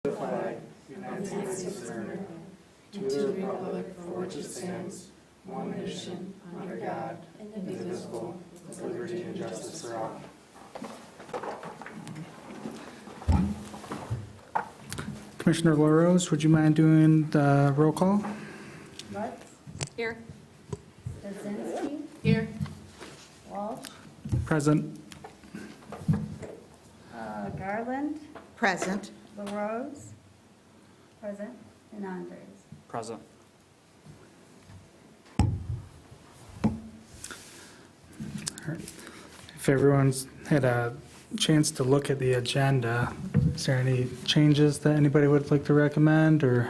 the flag, United States of America, to the republic for which it stands, one nation, under God, indivisible, with liberty and justice for all. Commissioner LaRose, would you mind doing the roll call? Lutz, Here. Bazinski, Here. Walsh, Present. Garland, Present. LaRose, present, and Andres. Present. If everyone's had a chance to look at the agenda, is there any changes that anybody would like to recommend, or,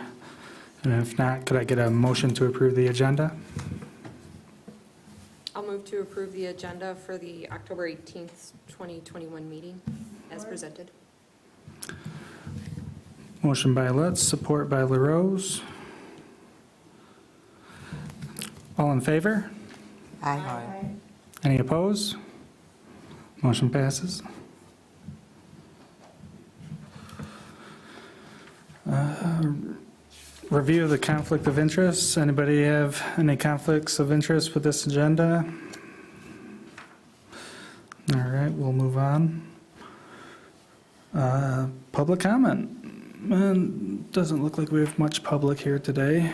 and if not, could I get a motion to approve the agenda? I'll move to approve the agenda for the October 18th, 2021 meeting as presented. Motion by Lutz, support by LaRose. All in favor? Aye. Any opposed? Motion passes. Review of the conflict of interest. Anybody have any conflicts of interest with this agenda? All right, we'll move on. Public comment. Doesn't look like we have much public here today.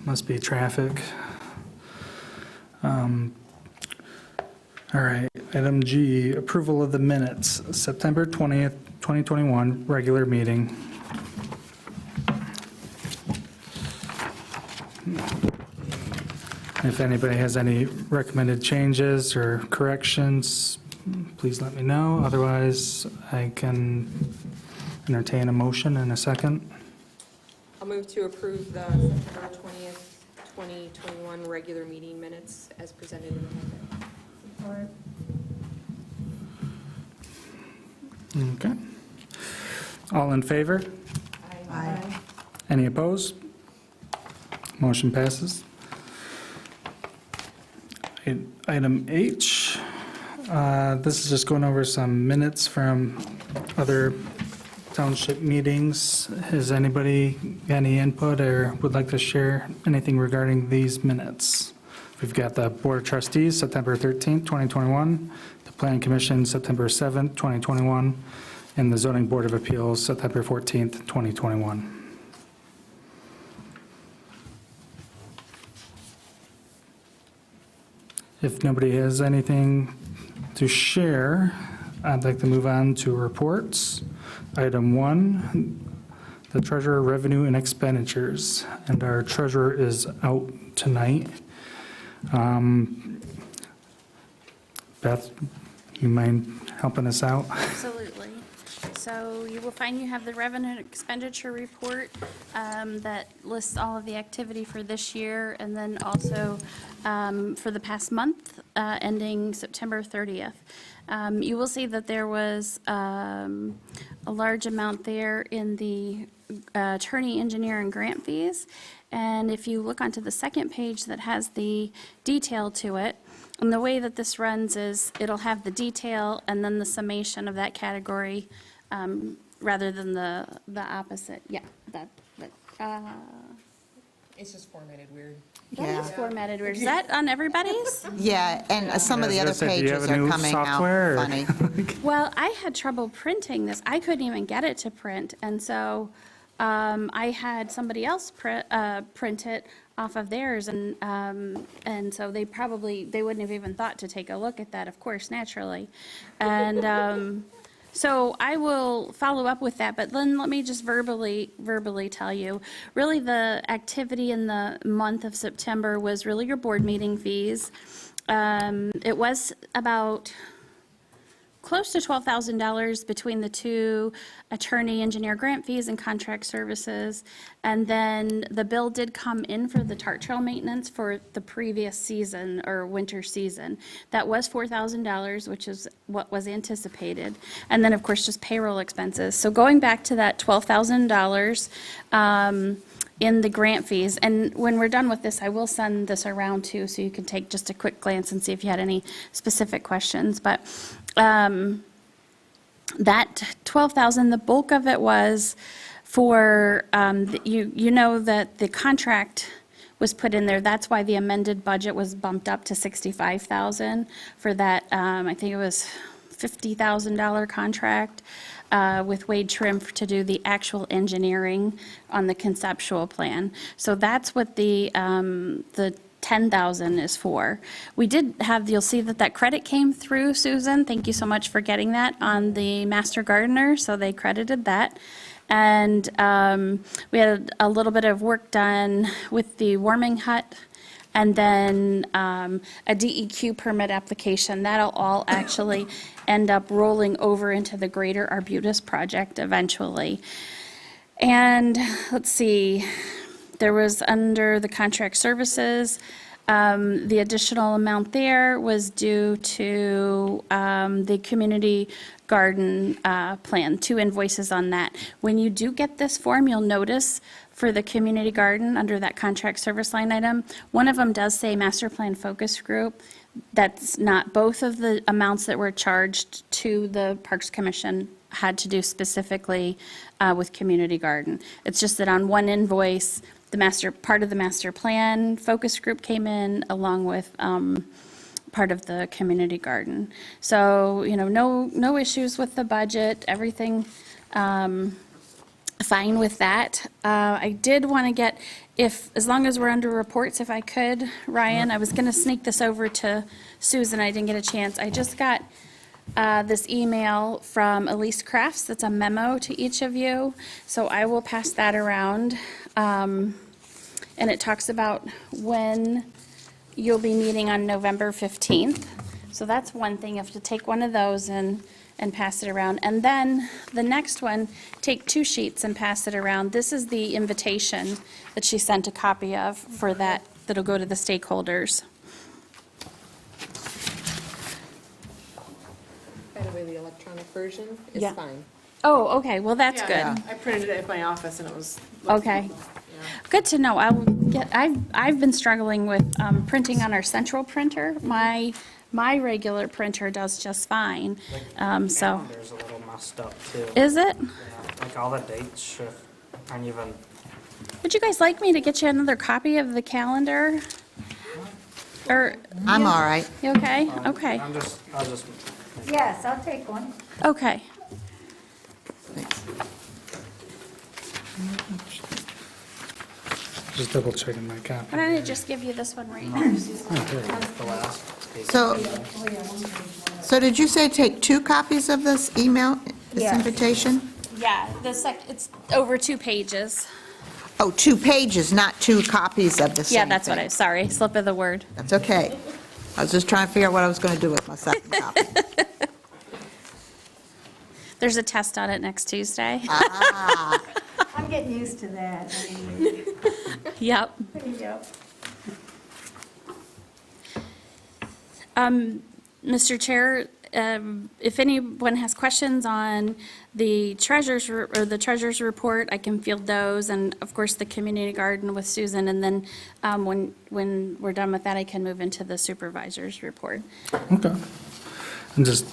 Must be traffic. All right, item G, approval of the minutes, September 20th, 2021, regular meeting. If anybody has any recommended changes or corrections, please let me know. Otherwise, I can entertain a motion in a second. I'll move to approve the September 20th, 2021 regular meeting minutes as presented in the packet. Support. Okay. All in favor? Aye. Any opposed? Motion passes. Item H, this is just going over some minutes from other township meetings. Has anybody got any input or would like to share anything regarding these minutes? We've got the Board of Trustees, September 13th, 2021, the Planning Commission, September 7th, 2021, and the Zoning Board of Appeals, September 14th, 2021. If nobody has anything to share, I'd like to move on to reports. Item 1, the treasurer revenue and expenditures, and our treasurer is out tonight. Beth, you mind helping us out? Absolutely. So you will find you have the revenue and expenditure report that lists all of the activity for this year, and then also for the past month ending September 30th. You will see that there was a large amount there in the attorney, engineer, and grant fees. And if you look onto the second page that has the detail to it, and the way that this runs is it'll have the detail and then the summation of that category rather than the opposite. Yeah, It's just formatted weird. that is formatted weird. Is that on everybody's? Yeah, and some of the I other was gonna say, do you have pages a are new coming out software, or- funny. Well, I had trouble printing this. I couldn't even get it to print, and so I had somebody else print it off of theirs, and so they wouldn't have even thought to take a look at that, of course, naturally. And so I will follow up with that, but then let me just verbally tell you, really the activity in the month of September was really your board meeting fees. It was about close to $12,000 between the two attorney, engineer grant fees and contract services. And then the bill did come in for the TART trail maintenance for the previous season or winter season. That was $4,000, which is what was anticipated. And then, of course, just payroll expenses. So going back to that $12,000, in the grant fees. And when we're done with this, I will send this around too, so you can take just a quick glance and see if you had any specific questions. But That 12,000, the bulk of it was for, you know that the contract was put in there. That's why the amended budget was bumped up to 65,000 for that, I think it was $50,000 contract with Wade Trim to do the actual engineering on the conceptual plan. So that's what the 10,000 is for. We did have, you'll see that credit came through, Susan. Thank you so much for getting that on the master gardener, so they credited that. And we had a little bit of work done with the warming hut, and then a DEQ permit application. That'll all actually end up rolling over into the Greater Arbutus project eventually. And let's see, there was under the contract services, the additional amount there was due to the community garden plan, 2 invoices on that. When you do get this form, you'll notice for the community garden, under that contract service line item, one of them does say master plan focus group. That's not, both of the amounts that were charged to the Parks Commission had to do specifically with community garden. It's just that on one invoice, part of the master plan focus group came in along with part of the community garden. So, no issues with the budget, everything fine with that. I did want to get, as long as we're under reports, if I could, Ryan, I was going to sneak this over to Susan, I didn't get a chance. I just got this email from Elise Crafts, that's a memo to each of you, so I will pass that around. And it talks about when you'll be meeting on November 15th. So that's one thing, you have to take one of those and pass it around. And then the next one, take 2 sheets and pass it around. This is the invitation that she sent a copy of for that'll go to the stakeholders. By the way, the electronic version is Yeah. fine. Oh, okay, well, that's good. I printed it at my office and it was. Okay. Good to know. I've been struggling with printing on our central printer. My regular printer does just fine. So, Calendar's a little messed up too. is it? Yeah, like all the dates shift, and even, Would you guys like me to get you another copy of the calendar? Or, I'm all right. you okay? Okay, I'll just. Yes, I'll take one. okay. Just double checking my copy. Why don't I just give you this one right now? The last page. So did you say take 2 copies of this email, this Yes. invitation? Yeah, it's over 2 pages. Oh, 2 pages, not 2 copies of the same Yeah, that's what thing. sorry, slip of the word. That's okay. I was just trying to figure out what I was going to do with my second copy. There's a test on it next Tuesday. Ah, I'm getting used to that. Anyway. Yep. Yep. Mr. Chair, if anyone has questions on the treasurer's report, I can field those, and of course, the community garden with Susan, and then when we're done with that, I can move into the supervisor's report. Okay. And just,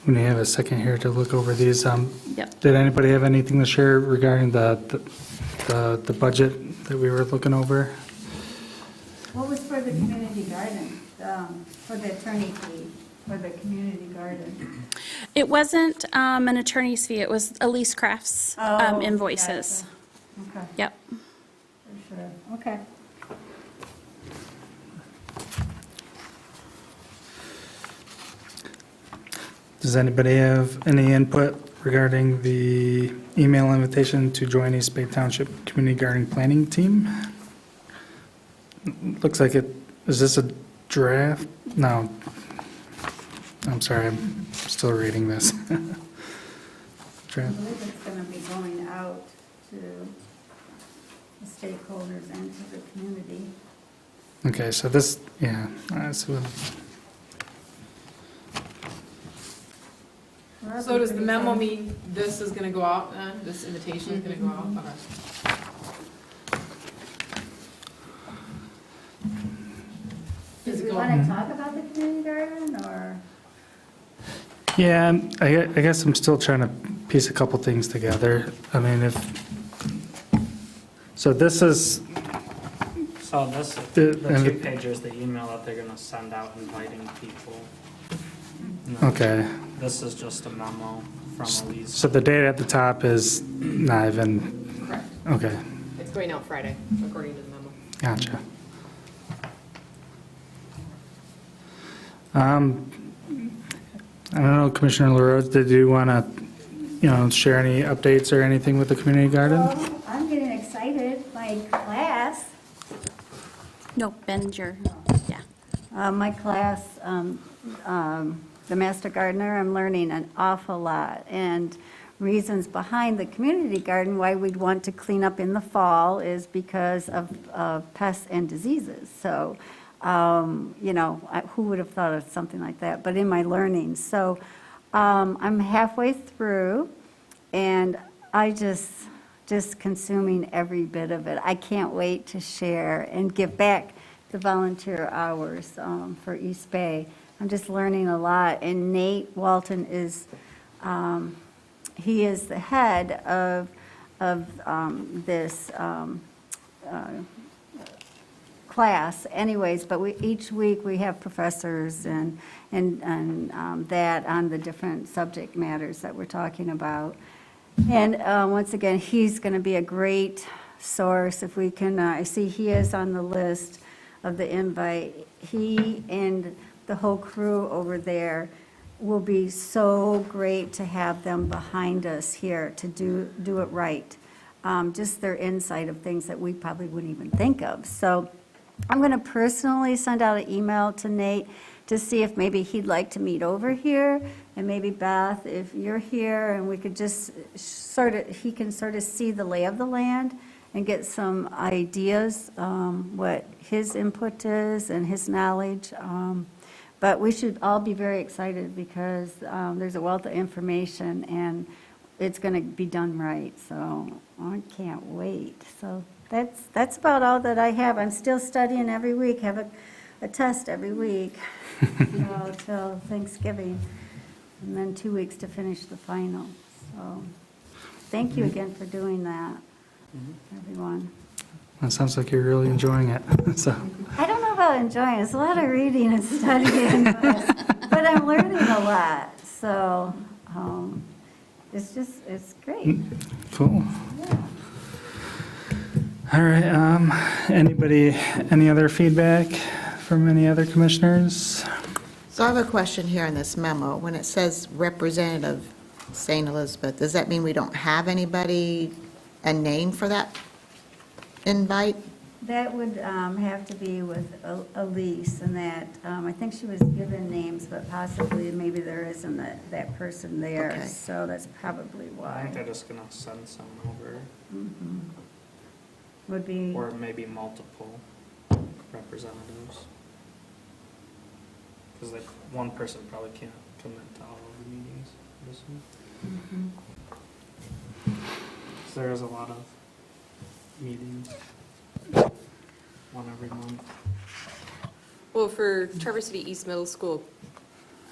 when you have a second here to look over these, Yep. did anybody have anything to share regarding the budget that we were looking over? What was for the community garden, for the attorney fee, for the community garden? It wasn't an attorney's fee, it was Elise Crafts Oh, invoices. gotcha. Okay, Yep. for sure, okay. Does anybody have any input regarding the email invitation to join East Bay Township Community Garden Planning Team? Looks like is this a draft? No. I'm sorry, I'm still reading this. I Draft. believe it's gonna be going out to the stakeholders and to the community. Okay, so this, yeah, so Well, that'd So be does the pretty memo fun. mean this is gonna go out then? This invitation is gonna go out? Okay. Do Is it we going? wanna talk about the community garden, or? Yeah, I guess I'm still trying to piece a couple things together. I mean, so this is, So this, The- the and the- 2-pagers, the email that they're gonna send out inviting people. And then okay, This is just a memo from Elise. so the date at the top is not even, Correct. okay, It's going out Friday, according to the memo. gotcha. I don't know, Commissioner LaRose, did you want to, share any updates or anything with the community garden? Well, I'm getting excited. My class, No, Ben's your, yeah. my class, the Master Gardener, I'm learning an awful lot. And reasons behind the community garden, why we'd want to clean up in the fall is because of pests and diseases. So, who would have thought of something like that? But in my learning, so I'm halfway through, and I just consuming every bit of it. I can't wait to share and give back the volunteer hours for East Bay. I'm just learning a lot, and Nate Walton is, he is the head of this class anyways, but each week we have professors and that on the different subject matters that we're talking about. And once again, he's going to be a great source if we can, I see he is on the list of the invite. He and the whole crew over there will be so great to have them behind us here to do it right. Just their insight of things that we probably wouldn't even think of. So I'm going to personally send out an email to Nate to see if maybe he'd like to meet over here, and maybe Beth, if you're here, and we could just he can sort of see the lay of the land and get some ideas, what his input is and his knowledge. But we should all be very excited because there's a wealth of information, and it's going to be done right. So I can't wait. So that's about all that I have. I'm still studying every week, have a test every week till Thanksgiving, and then 2 weeks to finish the final. So thank you again for doing that, everyone. That sounds like you're really enjoying it, so. I don't know about enjoying it. It's a lot of reading and studying, but I'm learning a lot. So it's great. Cool. Yeah. All right, any other feedback from any other commissioners? So I have a question here in this memo. When it says Representative St. Elizabeth, does that mean we don't have anybody, a name for that invite? That would have to be with Elise, and that, I think she was given names, but possibly maybe there isn't that person there. Okay. So that's probably I think why. they're just gonna send some over, Would be, or maybe multiple representatives. Because like, one person probably can't commit to all of the meetings, I assume. 'Cause there is a lot of meetings, one every month. Well, for Traverse City East Middle School,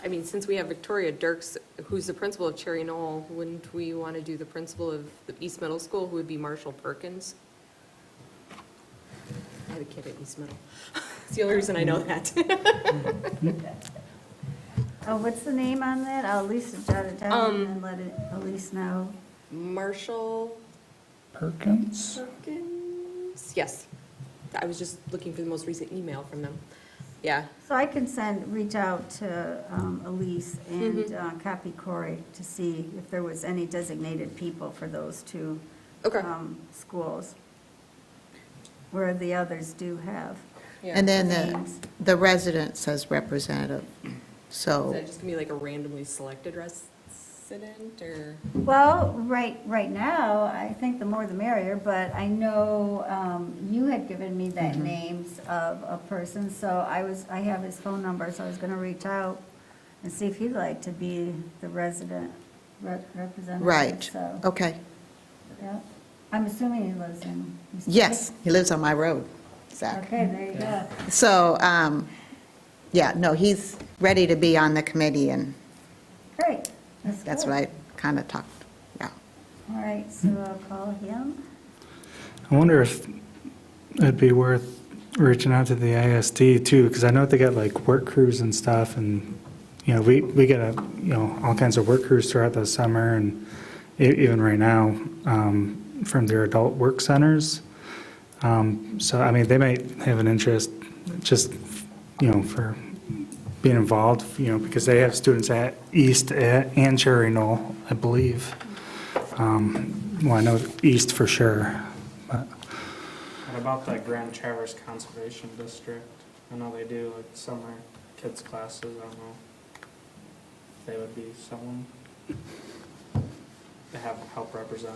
I mean, since we have Victoria Dirks, who's the principal of Cherry Knoll, wouldn't we want to do the principal of the East Middle School, who would be Marshall Perkins? I had a kid at East Middle. It's the only reason I know that. oh, what's the name on that? I'll at least jot it down and let Elise know. Marshall Perkins? Perkins? Yes. I was just looking for the most recent email from them. Yeah. So I can reach out to Elise and copy Corey to see if there was any designated people for those two Okay. schools, where the others do have. Yeah. And then names. the resident says representative, Is so, that just gonna be like a randomly selected resident, or? Well, right now, I think the more the merrier, but I know you had given me that names of a person, so I have his phone number, so I was going to reach out and see if he'd like to be the resident representative. right, So, okay. yeah. I'm assuming he lives in. East Bay? Yes, he lives on my road, Zach. Okay, there you go. So, yeah, no, he's ready to be on the committee, and Great. That's good. what I kind of talked, yeah. All right, so I'll call him. I wonder if it'd be worth reaching out to the ISD too, because I know they got like work crews and stuff, and, you know, we get all kinds of work crews throughout the summer, and even right now, from their adult work centers. So, I mean, they might have an interest just, for being involved, because they have students at East and Cherry Knoll, I believe. Well, I know East for sure, but. What about the Grand Traverse Conservation District? I know they do like summer kids classes, I don't know. If they would be someone to help represent.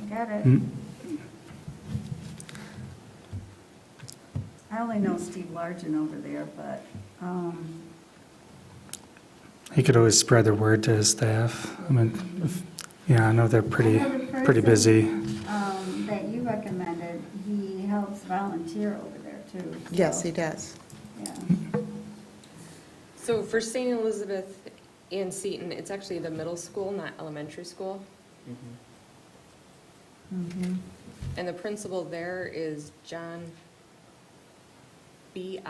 Got it. Mm. I only know Steve Largen over there, but, He could always spread the word to his staff. I mean, I know they're pretty Another busy. that you recommended, he helps volunteer over there too. Yes, so, he does. Yeah. So for St. Elizabeth and Seton, it's actually the middle school, not elementary school. Mhm. And the principal there is John, Birney.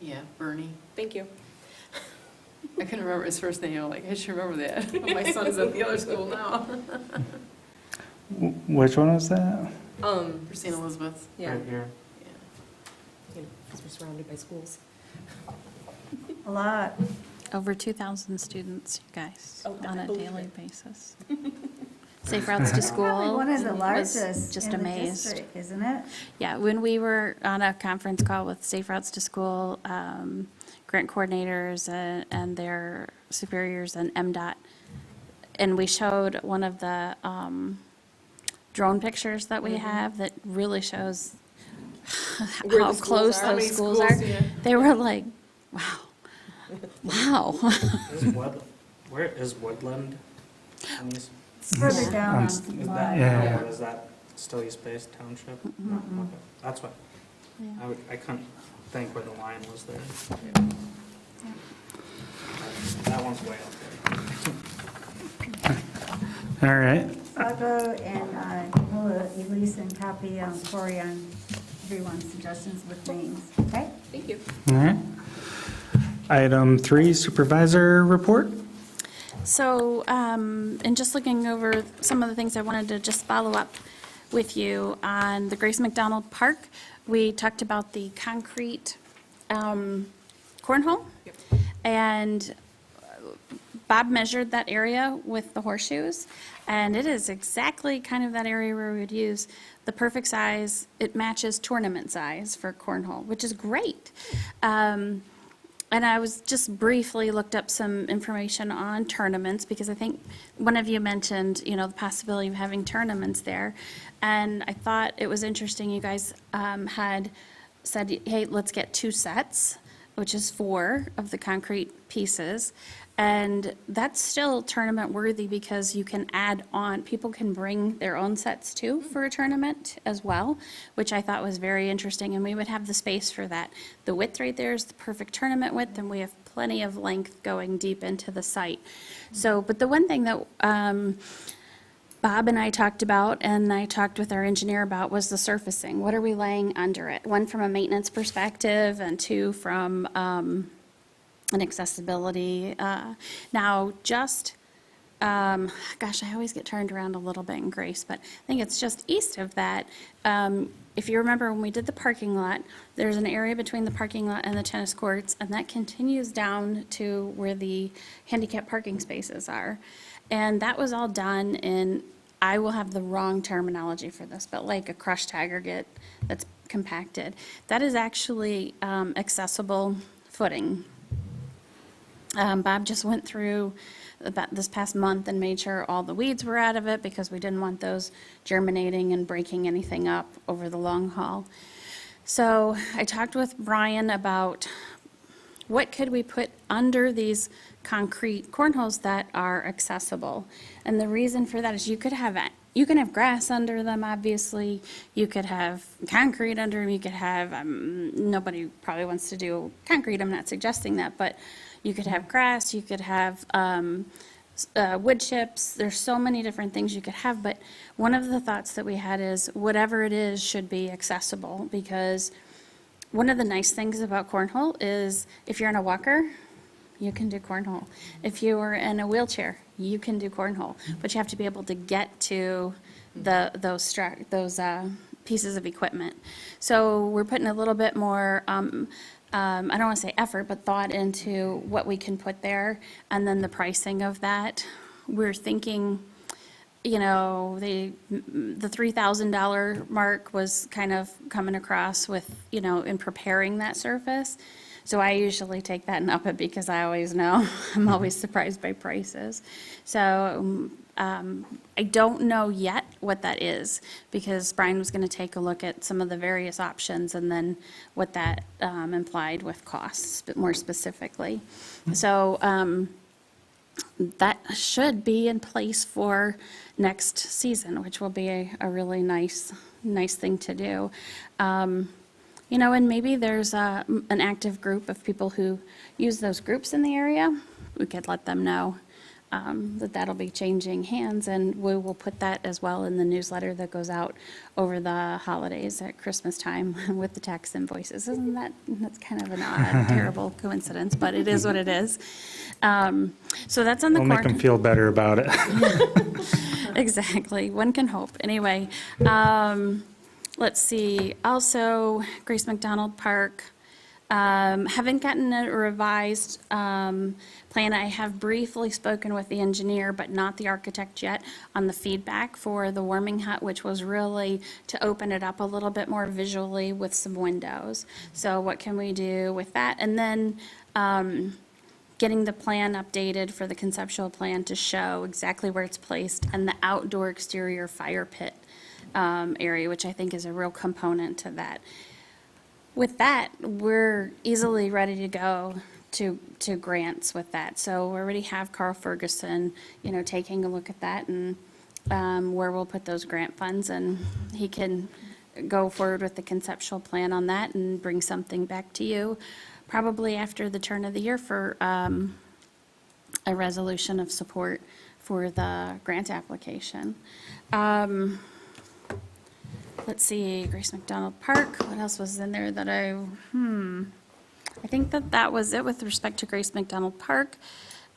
Yeah, Bernie. Thank you. I couldn't remember his first name. I'm like, I should remember that. My son's at the other school now. Which one was that? For St. Elizabeth. Yeah, Right here. because we're surrounded by schools. A lot. Over 2,000 students, you guys, Oh, on I a believe daily it. basis. Safe routes to school. Probably one of the was largest just in the amazed. district, isn't it? Yeah, when we were on a conference call with Safe Routes to School, grant coordinators and their superiors and MDOT, and we showed one of the drone pictures that we have that really shows Where how the schools close are. How those many schools schools, are. yeah. They were like, wow, wow. Where is Woodland? On East- Further down on Is Is Supply. that, Yeah. is that still East Base Township? Mm-mm. Okay, that's what, Yeah. I couldn't think where the line was there. That one's way up there. All right. I'll go and we'll Elise and copy Cory on everyone's suggestions with names, okay? Thank you. All right. Item 3, supervisor report. So, and just looking over some of the things I wanted to just follow up with you on the Grace McDonald Park. We talked about the concrete cornhole. And Bob measured that area with the horseshoes, and it is exactly kind of that area where we would use the perfect size. It matches tournament size for cornhole, which is great. And I was just briefly looked up some information on tournaments, because I think one of you mentioned, the possibility of having tournaments there. And I thought it was interesting, you guys had said, hey, let's get 2 sets, which is 4 of the concrete pieces. And that's still tournament worthy, because you can add on, people can bring their own sets too for a tournament as well, which I thought was very interesting, and we would have the space for that. The width right there is the perfect tournament width, and we have plenty of length going deep into the site. So, but the one thing that Bob and I talked about, and I talked with our engineer about, was the surfacing. What are we laying under it? 1, from a maintenance perspective, and 2, from and accessibility. Now, just, gosh, I always get turned around a little bit in Grace, but I think it's just east of that. If you remember when we did the parking lot, there's an area between the parking lot and the tennis courts, and that continues down to where the handicap parking spaces are. And that was all done in, I will have the wrong terminology for this, but like a crushed aggregate that's compacted. That is actually accessible footing. Bob just went through about this past month and made sure all the weeds were out of it, because we didn't want those germinating and breaking anything up over the long haul. So I talked with Brian about what could we put under these concrete cornholes that are accessible. And the reason for that is you could have you can have grass under them, obviously. You could have concrete under them. You could have, nobody probably wants to do concrete. I'm not suggesting that, but you could have grass. You could have wood chips. There's so many different things you could have. But one of the thoughts that we had is whatever it is should be accessible, because one of the nice things about cornhole is if you're in a walker, you can do cornhole. If you are in a wheelchair, you can do cornhole, but you have to be able to get to those pieces of equipment. So we're putting a little bit more, I don't want to say effort, but thought into what we can put there, and then the pricing of that. We're thinking, you know, the $3,000 mark was kind of coming across with, you know, in preparing that surface. So I usually take that and up it, because I always know, I'm always surprised by prices. So I don't know yet what that is, because Brian was going to take a look at some of the various options and then what that implied with costs, but more specifically. So that should be in place for next season, which will be a really nice thing to do. You know, and maybe there's an active group of people who use those groups in the area. We could let them know that'll be changing hands, and we will put that as well in the newsletter that goes out over the holidays at Christmas time with the tax invoices. Isn't that's kind of an odd, terrible coincidence, but it is what it is. So that's on the We'll make them feel better about it. Exactly. One can hope. Anyway, let's see. Also, Grace McDonald Park. Haven't gotten a revised plan. I have briefly spoken with the engineer, but not the architect yet, on the feedback for the warming hut, which was really to open it up a little bit more visually with some windows. So what can we do with that? And then getting the plan updated for the conceptual plan to show exactly where it's placed, and the outdoor exterior fire pit area, which I think is a real component to that. With that, we're easily ready to go to grants with that. So we already have Carl Ferguson, you know, taking a look at that, and where we'll put those grant funds, and he can go forward with the conceptual plan on that and bring something back to you, probably after the turn of the year, for a resolution of support for the grant application. Let's see, Grace McDonald Park, what else was in there that I think that was it with respect to Grace McDonald Park.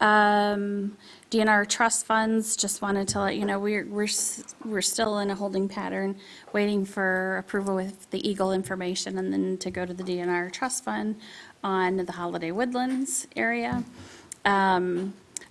Dnr Trust Funds, just wanted to let you know, we're still in a holding pattern, waiting for approval with the Eagle information, and then to go to the Dnr Trust Fund on the Holiday Woodlands area.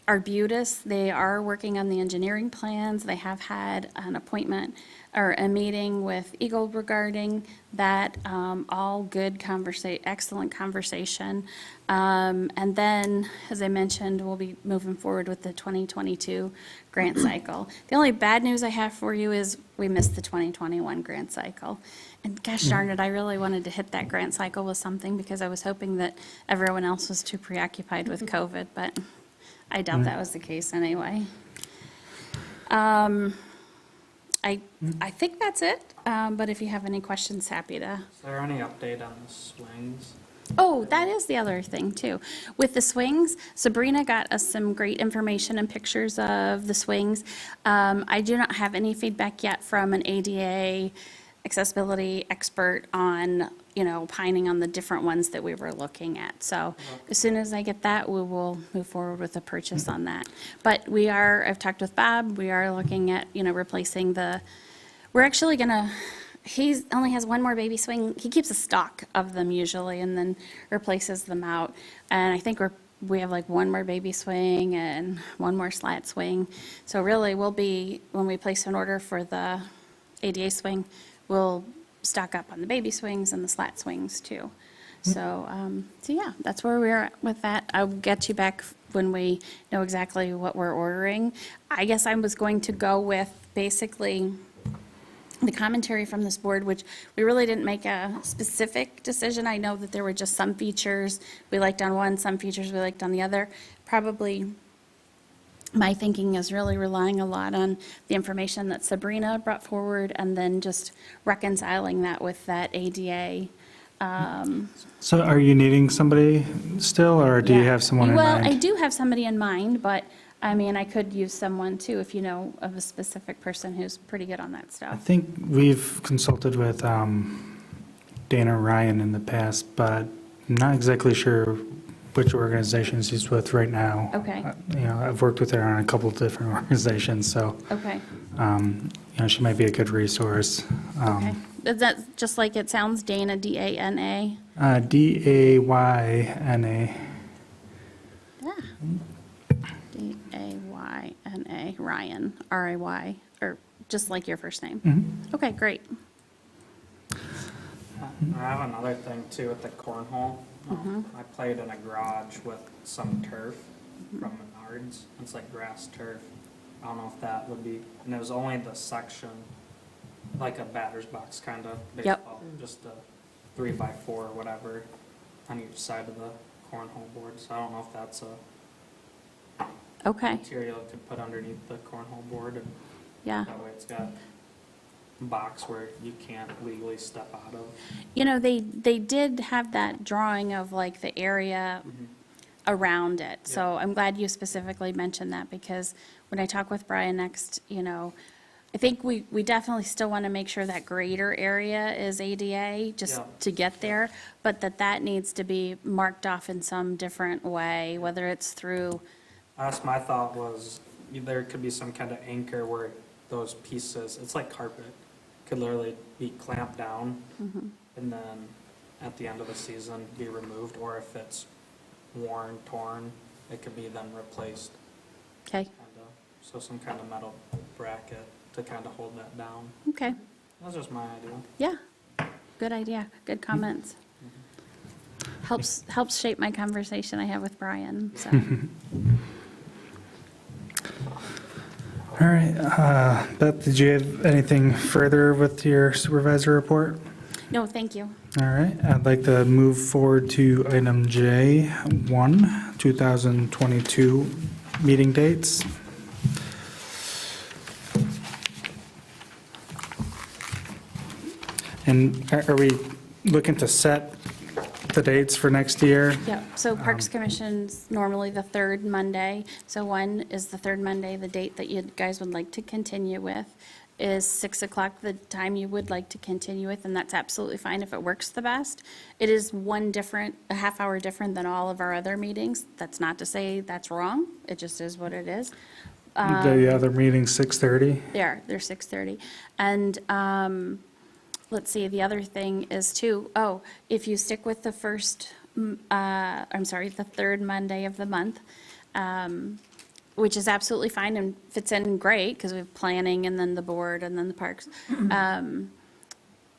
Arbutus, they are working on the engineering plans. They have had an appointment or a meeting with Eagle regarding that. All good excellent conversation. And then, as I mentioned, we'll be moving forward with the 2022 grant cycle. The only bad news I have for you is we missed the 2021 grant cycle. And gosh darn it, I really wanted to hit that grant cycle with something, because I was hoping that everyone else was too preoccupied with COVID, but I doubt that was the case anyway. I think that's it, but if you have any questions, happy to. Is there any update on the swings? Oh, that is the other thing too. With the swings, Sabrina got us some great information and pictures of the swings. I do not have any feedback yet from an ADA accessibility expert on, you know, opining on the different ones that we were looking at. So as soon as I get that, we will move forward with a purchase on that. But I've talked with Bob, we are looking at, you know, replacing we're actually gonna, he only has one more baby swing. He keeps a stock of them usually and then replaces them out. And I think we have like one more baby swing and one more slat swing. So really when we place an order for the ADA swing, we'll stock up on the baby swings and the slat swings too. So yeah, that's where we're at with that. I'll get you back when we know exactly what we're ordering. I guess I was going to go with basically the commentary from this board, which we really didn't make a specific decision. I know that there were just some features we liked on one, some features we liked on the other. Probably my thinking is really relying a lot on the information that Sabrina brought forward and then just reconciling that with that ADA. So are you needing somebody still, or do you Yeah. have someone in Well, I mind? do have somebody in mind, but I mean, I could use someone too if you know of a specific person who's pretty good on that I stuff. think we've consulted with Dana Ryan in the past, but I'm not exactly sure which organizations he's with right now. Okay. You know, I've worked with her on a couple of different organizations, so, Okay, you know, she might be a good resource. okay. Is that just like it sounds, Dana, D-A-N-A? Dayna. Yeah. D-A-Y-N-A, Ryan, R-A-Y, or just like your first name? Mhm. Okay, great. I have another thing too with the cornhole. I played in a garage with some turf from Menards. It's like grass turf. I don't know if that would be, and it was only the section, like a batter's box kind of baseball, just a 3x4 or whatever on each side of the cornhole board. So I don't know if that's a Okay, material to put underneath the cornhole board, and yeah. that way it's got a box where you can't legally step out of. You know, they did have that drawing of like the area around it. So I'm glad you specifically mentioned that, because when I talk with Brian next, you know, I think we definitely still want to make sure that greater area is ADA just Yeah. to get there, but that needs to be marked off in some different way, whether it's through, That's my thought was, there could be some kind of anchor where those pieces, it's like carpet, could literally be clamped down and then at the end of the season be removed, or if it's worn, torn, it could be then replaced. okay, Kinda. So some kind of metal bracket to kind of hold that down. okay, That's just my idea. yeah, good idea, good comments. Helps shape my conversation I have with Brian, so. All right, Beth, did you have anything further with your supervisor report? No, thank you. All right, I'd like to move forward to item J1, 2022 meeting dates. And are we looking to set the dates for next year? Yep, so Parks Commission's normally the third Monday. So one is the third Monday, the date that you guys would like to continue with is 6 o'clock, the time you would like to continue with, and that's absolutely fine if it works the best. It is a half hour different than all of our other meetings. That's not to say that's wrong, it just is what it is. The other meeting, 6:30? They're 6:30. And let's see, the other thing is too, if you stick with the the third Monday of the month, which is absolutely fine and fits in great because we have planning and then the board and then the parks.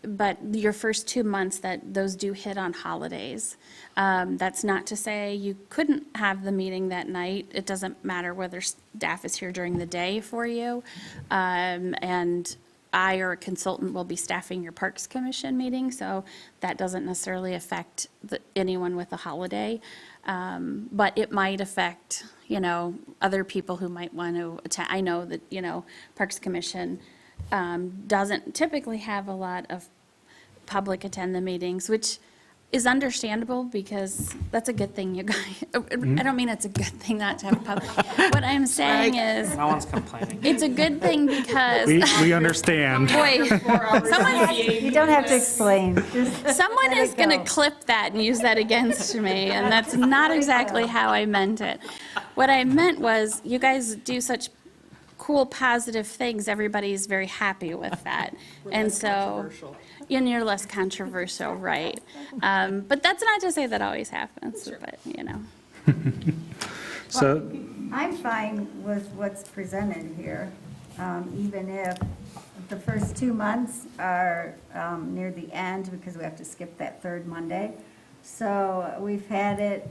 But your first 2 months, those do hit on holidays. That's not to say you couldn't have the meeting that night. It doesn't matter whether staff is here during the day for you. And I or a consultant will be staffing your Parks Commission meeting, so that doesn't necessarily affect anyone with a holiday. But it might affect, other people who might want to attend. I know that, Parks Commission doesn't typically have a lot of public attend the meetings, which is understandable because that's a good thing, you guys. I don't mean it's a good thing not to have public. What I'm saying is, No one's complaining. it's a good thing because, We understand. boy, You don't have to explain. Just someone let is it going to go. clip that and use that against me, and that's not exactly how I meant it. What I meant was, you guys do such cool, positive things, everybody's very happy with that. And so, and you're less controversial, right? But that's not to say that always happens, but, So, I'm fine with what's presented here, even if the first 2 months are near the end because we have to skip that third Monday. So we've had it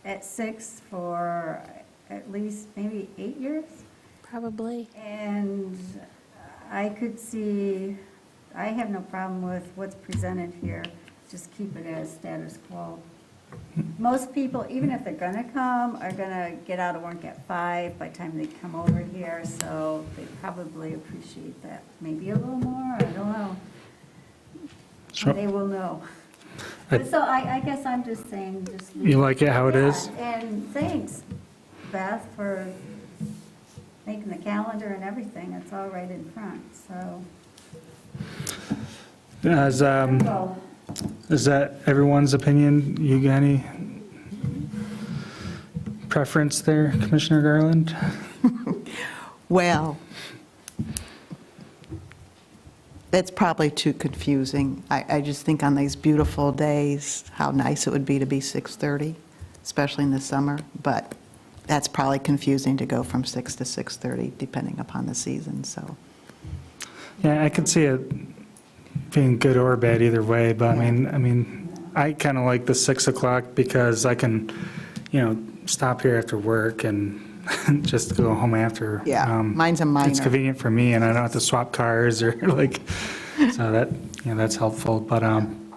at 6 for at least maybe 8 years. Probably. And I could see, I have no problem with what's presented here. Just keep it as status quo. most people, even if they're gonna come, are gonna get out of work at 5 by the time they come over here, so they probably appreciate that. Maybe a little more, I don't know. Sure. They will know. I- But so I guess I'm just saying, just. You like it how it is? Yeah, and thanks, Beth, for making the calendar and everything. It's all right in front, so. As, is that everyone's opinion? You got any preference there, Commissioner Garland? Well, it's probably too confusing. I just think on these beautiful days, how nice it would be to be 6:30, especially in the summer, but that's probably confusing to go from 6 to 6:30, depending upon the season, so. Yeah, I could see it being good or bad either way, but I mean, I kind of like the 6 o'clock because I can, stop here after work and just go home after. Yeah, mine's a minor. It's convenient for me, and I don't have to swap cars or so that's helpful. But I'm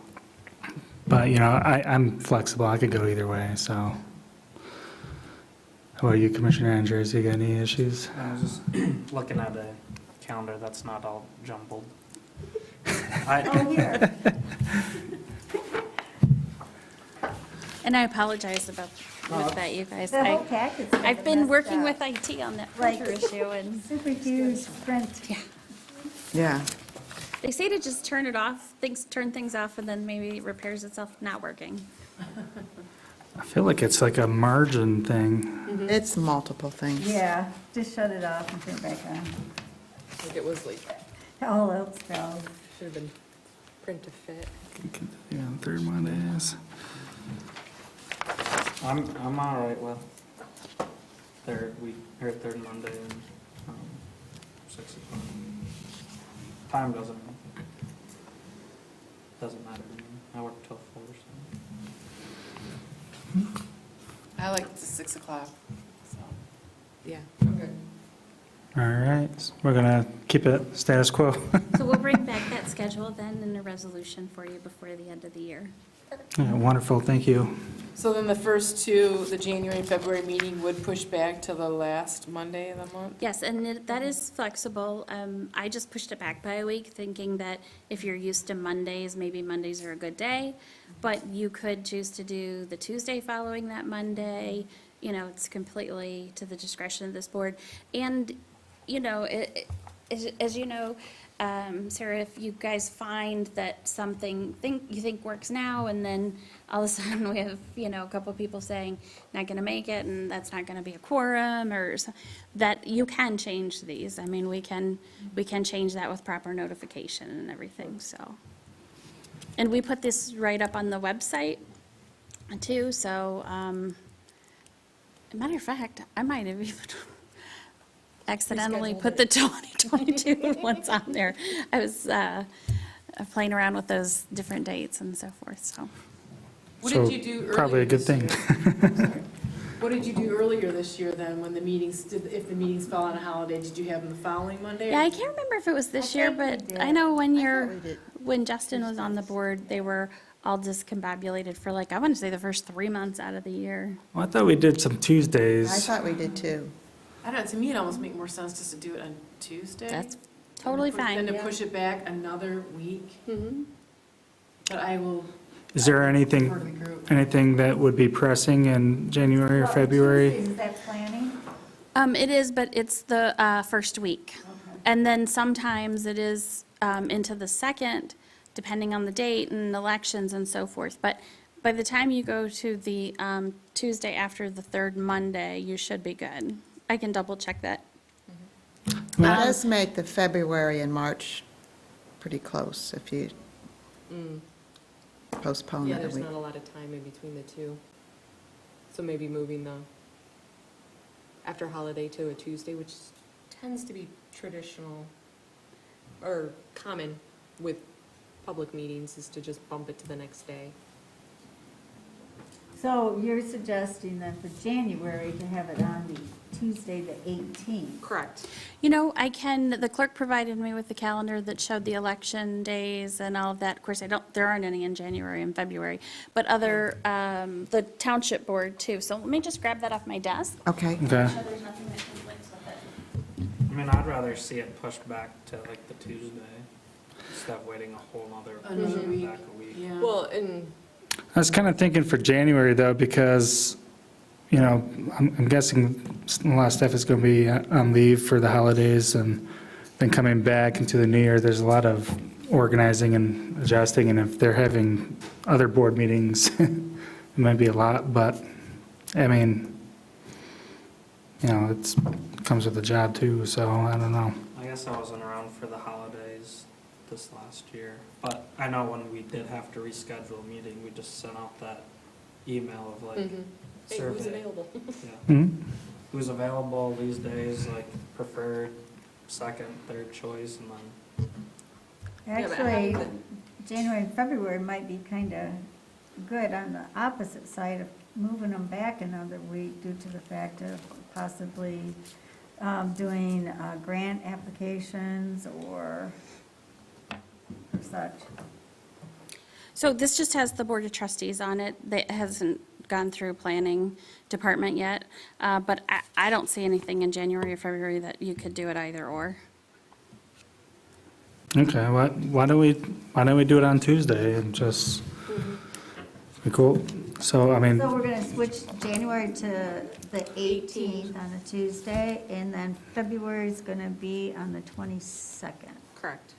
flexible. I could go either way. So, how about you, Commissioner Andrews? You got any issues? I was just looking at a calendar that's not all jumbled. Oh, here. And I apologize about with that, you guys. The whole packet's kinda I've been messed working up. with IT on that Like- printer issue, and Super huge print. Yeah. they say to just turn it off, turn things off, and then maybe it repairs itself not working. I feel like it's like a margin thing. It's multiple things. Yeah, just shut it off and turn it back on. Like it was like, All else goes. should have been print to fit. Yeah, third Mondays. I'm all right with third Monday and 6 o'clock. Time doesn't matter to me. I work till 4, so. I like the 6 o'clock, so. Yeah. Okay. All right, so we're gonna keep it status quo. So we'll bring back that schedule then and a resolution for you before the end of the year. Yeah, wonderful, thank you. So then the first two, the January and February meeting would push back to the last Monday of the month? Yes, and that is flexible. I just pushed it back by a week, thinking that if you're used to Mondays, maybe Mondays are a good day, but you could choose to do the Tuesday following that Monday. It's completely to the discretion of this board. And, as you know, Sarah, if you guys find that something you think works now, and then all of a sudden we have, a couple of people saying, not going to make it, and that's not going to be a quorum, that you can change these. I mean, we can change that with proper notification and everything, so. And we put this right up on the website, too, so, matter of fact, I might have even accidentally put the 2022 ones on there. I was playing around with those different dates and so forth, so. What So, did you do earlier probably a good this thing. year? What did you do earlier this year then, when the meetings, if the meetings fell on a holiday, did you have them the following Monday? Yeah, I can't remember if it was this year, think we but did. I know one I year, thought we did. when Justin was on the board, they were all discombobulated for I want to say the first 3 months out of the year. Well, I thought we did some I Tuesdays. thought we did too. I don't know, to me, it almost make more sense just to do it on Tuesday. That's totally Than to fine. push it back another week. But I will Is there anything, refer to the group. anything that would be pressing in January or Well, February? Tuesdays, is that planning? It is, but it's the first week. Okay. And then sometimes it is into the second, depending on the date and elections and so forth. But by the time you go to the Tuesday after the third Monday, you should be good. I can double check that. It does make the February and March pretty close if you postpone Yeah, it a there's week. not a lot of time in between the two. So maybe moving the after holiday to a Tuesday, which tends to be traditional or common with public meetings, is to just bump it to the next day. So you're suggesting then for January to have it on the Tuesday, the 18th. Correct. You know, the clerk provided me with the calendar that showed the election days and all of that. Of course, there aren't any in January and February, but the township board too. So let me just grab that off my desk. Okay. Okay. Make sure there's nothing that conflicts with it. I mean, I'd rather see it pushed back to like the Tuesday instead of waiting a whole nother, Another pushing it week. back a week. Yeah. Well, and I was kind of thinking for January though, because, you know, I'm guessing a lot of stuff is going to be on leave for the holidays and then coming back into the new year, there's a lot of organizing and adjusting. And if they're having other board meetings, it might be a lot, but I mean, you know, it comes with the job too, so I don't know. I guess I wasn't around for the holidays this last year, but I know when we did have to reschedule a meeting, we just sent out that email of like hey, who's survey. available? Yeah. Mhm. Who's available these days, like preferred, second, third choice, and then, Yeah, but Actually, having January and February might be kind of good on the opposite side of moving them back another week due to the fact of possibly doing grant applications or such. So this just has the Board of Trustees on it. That hasn't gone through planning department yet. But I don't see anything in January or February that you could do it either or. Okay, why don't we do it on Tuesday and just, be cool? So, I mean, So we're going to switch January to the 18th on a Tuesday, and then February is going to be on the 22nd. Correct.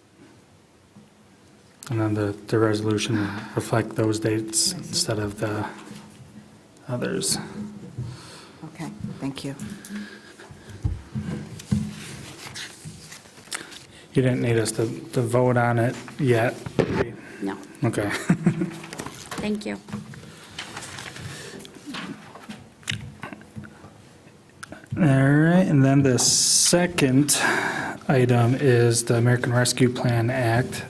and then the resolution will reflect those dates instead of the others. Okay, thank you. You didn't need us to vote on it yet? No, Okay. thank you. All right, and then the second item is the American Rescue Plan Act.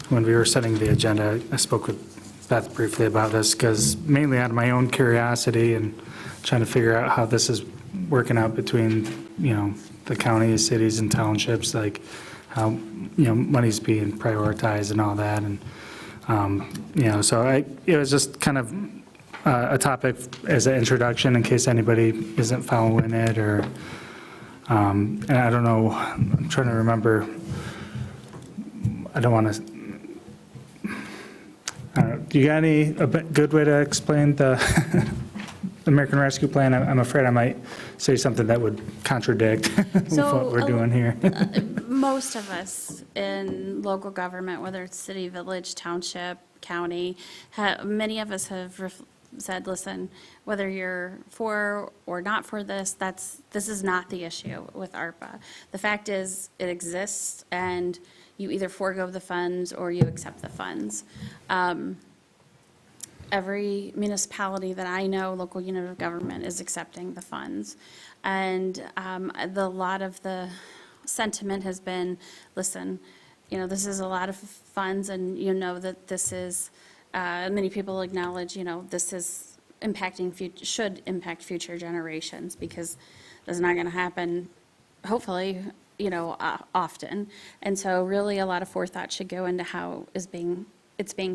When we were setting the agenda, I spoke with Beth briefly about this, because mainly out of my own curiosity and trying to figure out how this is working out between, you know, the counties, cities, and townships, like how, you know, money's being prioritized and all that, and, you know, so it was just kind of a topic as an introduction in case anybody isn't following it, or, and I don't know, I'm trying to remember, I don't want to, I don't know, do you got a good way to explain the American Rescue Plan? I'm afraid I might say something that would contradict with So, what we're doing here. Most of us in local government, whether it's city, village, township, county, many of us have said, listen, whether you're for or not for this, this is not the issue with ARPA. The fact is, it exists, and you either forego the funds or you accept the funds. Every municipality that I know, local unit of government, is accepting the funds. And a lot of the sentiment has been, listen, you know, this is a lot of funds, and you know that this is, many people acknowledge, you know, this is should impact future generations, because it's not going to happen, hopefully, you know, often. And so really a lot of forethought should go into how it's being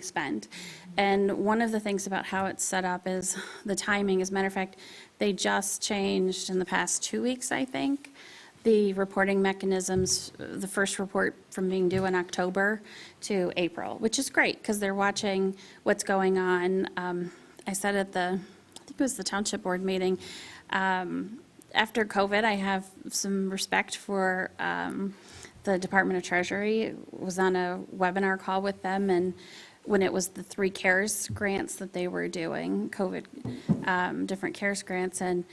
spent. And one of the things about how it's set up is the timing. As a matter of fact, they just changed in the past 2 weeks, I think, the reporting mechanisms, the first report from being due in October to April, which is great because they're watching what's going on. I said at I think it was the Township Board meeting, after COVID, I have some respect for the Department of Treasury. Was on a webinar call with them, and when it was the 3 CARES grants that they were doing, COVID, different CARES grants, and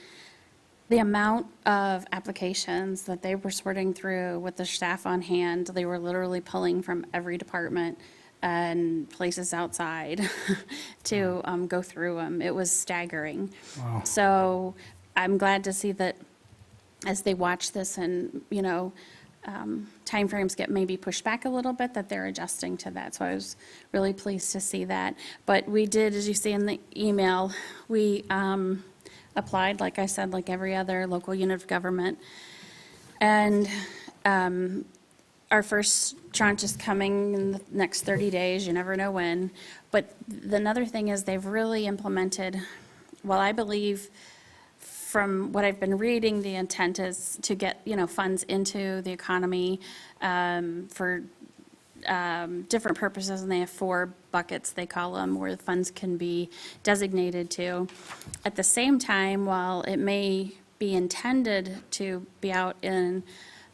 the amount of applications that they were sorting through with the staff on hand, they were literally pulling from every department and places outside to go through them. It was staggering. Wow. So I'm glad to see that as they watch this and, you know, timeframes get maybe pushed back a little bit, that they're adjusting to that. So I was really pleased to see that. But we did, as you see in the email, we applied, like I said, like every other local unit of government. And our first tranche is coming in the next 30 days, you never know when. But another thing is they've really implemented, well, I believe from what I've been reading, the intent is to get, funds into the economy for different purposes, and they have 4 buckets, they call them, where the funds can be designated to. At the same time, while it may be intended to be out in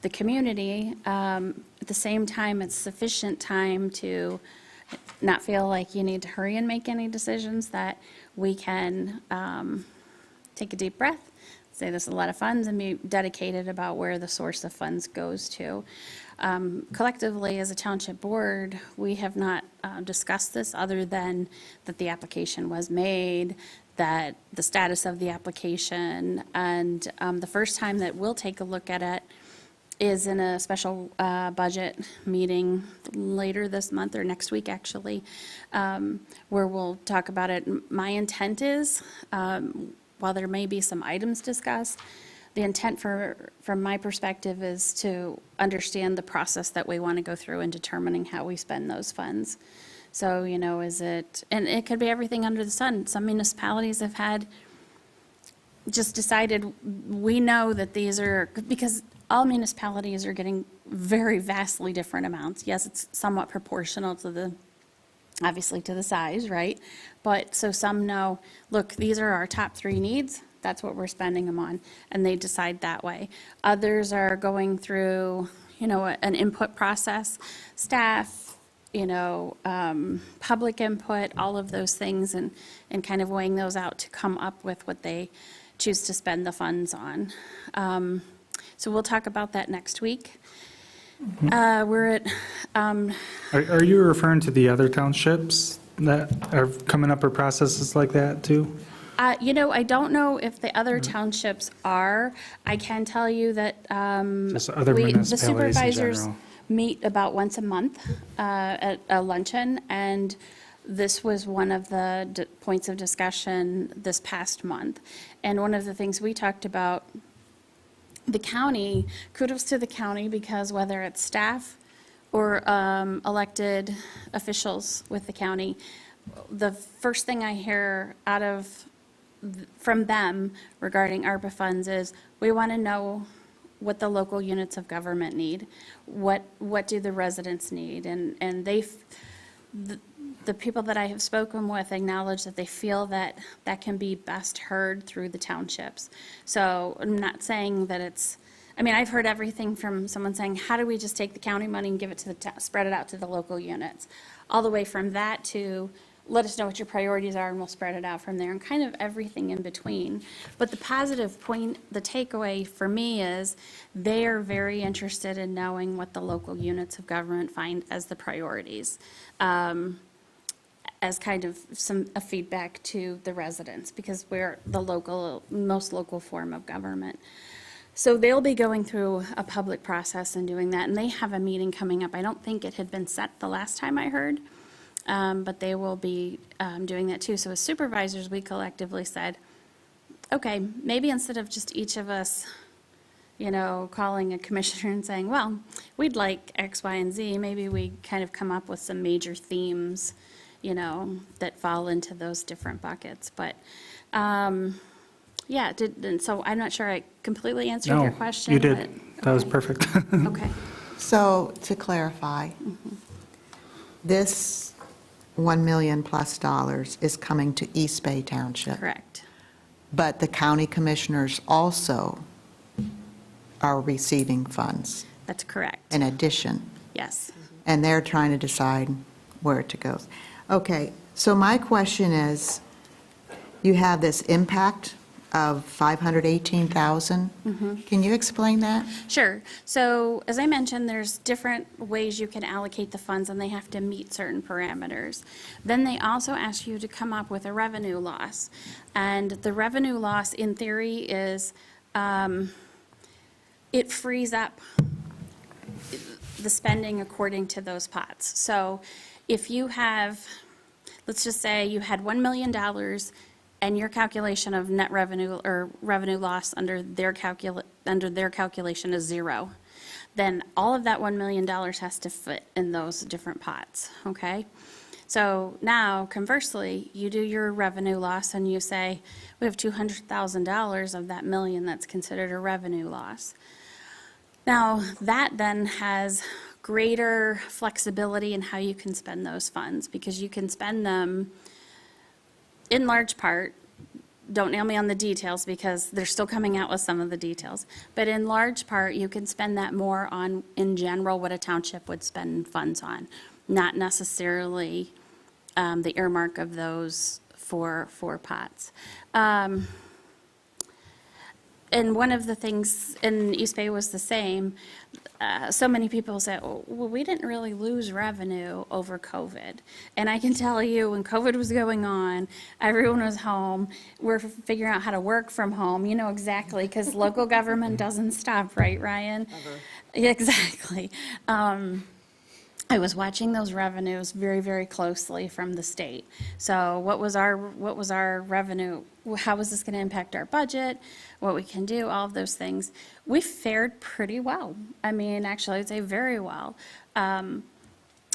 the community, at the same time, it's sufficient time to not feel like you need to hurry and make any decisions, that we can take a deep breath, say there's a lot of funds, and be dedicated about where the source of funds goes to. Collectively, as a township board, we have not discussed this, other than that the application was made, that the status of the application, and the first time that we'll take a look at it is in a special budget meeting later this month, or next week, actually, where we'll talk about it. My intent is, while there may be some items discussed, the intent from my perspective is to understand the process that we want to go through in determining how we spend those funds. So, is it, and it could be everything under the sun. Some municipalities have had, just decided, we know that these are, because all municipalities are getting very vastly different amounts. Yes, it's somewhat proportional to the, obviously to the size, right? But, so some know, look, these are our top 3 needs. That's what we're spending them on, and they decide that way. Others are going through, an input process, staff, public input, all of those things, and kind of weighing those out to come up with what they choose to spend the funds on. So we'll talk about that next week. We're at, Are you referring to the other townships that are coming up with processes like that too? I don't know if the other townships are. I can tell you that Just other the municipalities in supervisors general. meet about once a month at a luncheon, and this was one of the points of discussion this past month. And one of the things we talked about, the county, kudos to the county, because whether it's staff or elected officials with the county, the first thing I hear from them regarding ARPA funds is, we want to know what the local units of government need. What do the residents need? And the people that I have spoken with acknowledge that they feel that can be best heard through the townships. So I'm not saying that it's, I've heard everything from someone saying, how do we just take the county money and give it to spread it out to the local units? All the way from that to, let us know what your priorities are and we'll spread it out from there, and kind of everything in between. But the positive point, the takeaway for me is, they are very interested in knowing what the local units of government find as the priorities, as kind of a feedback to the residents, because we're the most local form of government. So they'll be going through a public process and doing that, and they have a meeting coming up. I don't think it had been set the last time I heard. But they will be doing that too. So as supervisors, we collectively said, okay, maybe instead of just each of us, calling a commissioner and saying, well, we'd like X, Y, and Z, maybe we kind of come up with some major themes, that fall into those different buckets. But, yeah, so I'm not sure I completely answered your question. No, you did. That was perfect. Okay. So to clarify, this $1 million plus is coming to East Bay Township. Correct. But the county commissioners also are receiving funds That's correct. in addition, Yes. and they're trying to decide where to go. Okay, so my question is, you have this impact of $518,000. Can you explain that? Sure. So as I mentioned, there's different ways you can allocate the funds, and they have to meet certain parameters. Then they also ask you to come up with a revenue loss. And the revenue loss, in theory, is it frees up the spending according to those pots. So if you have, let's just say you had $1 million and your calculation of net revenue or revenue loss under their calculation is 0, then all of that $1 million has to fit in those different pots, okay? So now, conversely, you do your revenue loss and you say, we have $200,000 of that million that's considered a revenue loss. Now, that then has greater flexibility in how you can spend those funds, because you can spend them in large part, don't nail me on the details because they're still coming out with some of the details, but in large part, you can spend that more on, in general, what a township would spend funds on, not necessarily the earmark of those for pots. And one of the things in East Bay was the same. So many people say, oh, well, we didn't really lose revenue over COVID. And I can tell you, when COVID was going on, everyone was home. We're figuring out how to work from home. You know exactly, because local government doesn't stop, right, Ryan? Never. Exactly. I was watching those revenues very, very closely from the state. So what was our revenue? How was this going to impact our budget? What we can do, all of those things. We fared pretty well. I mean, actually, I'd say very well.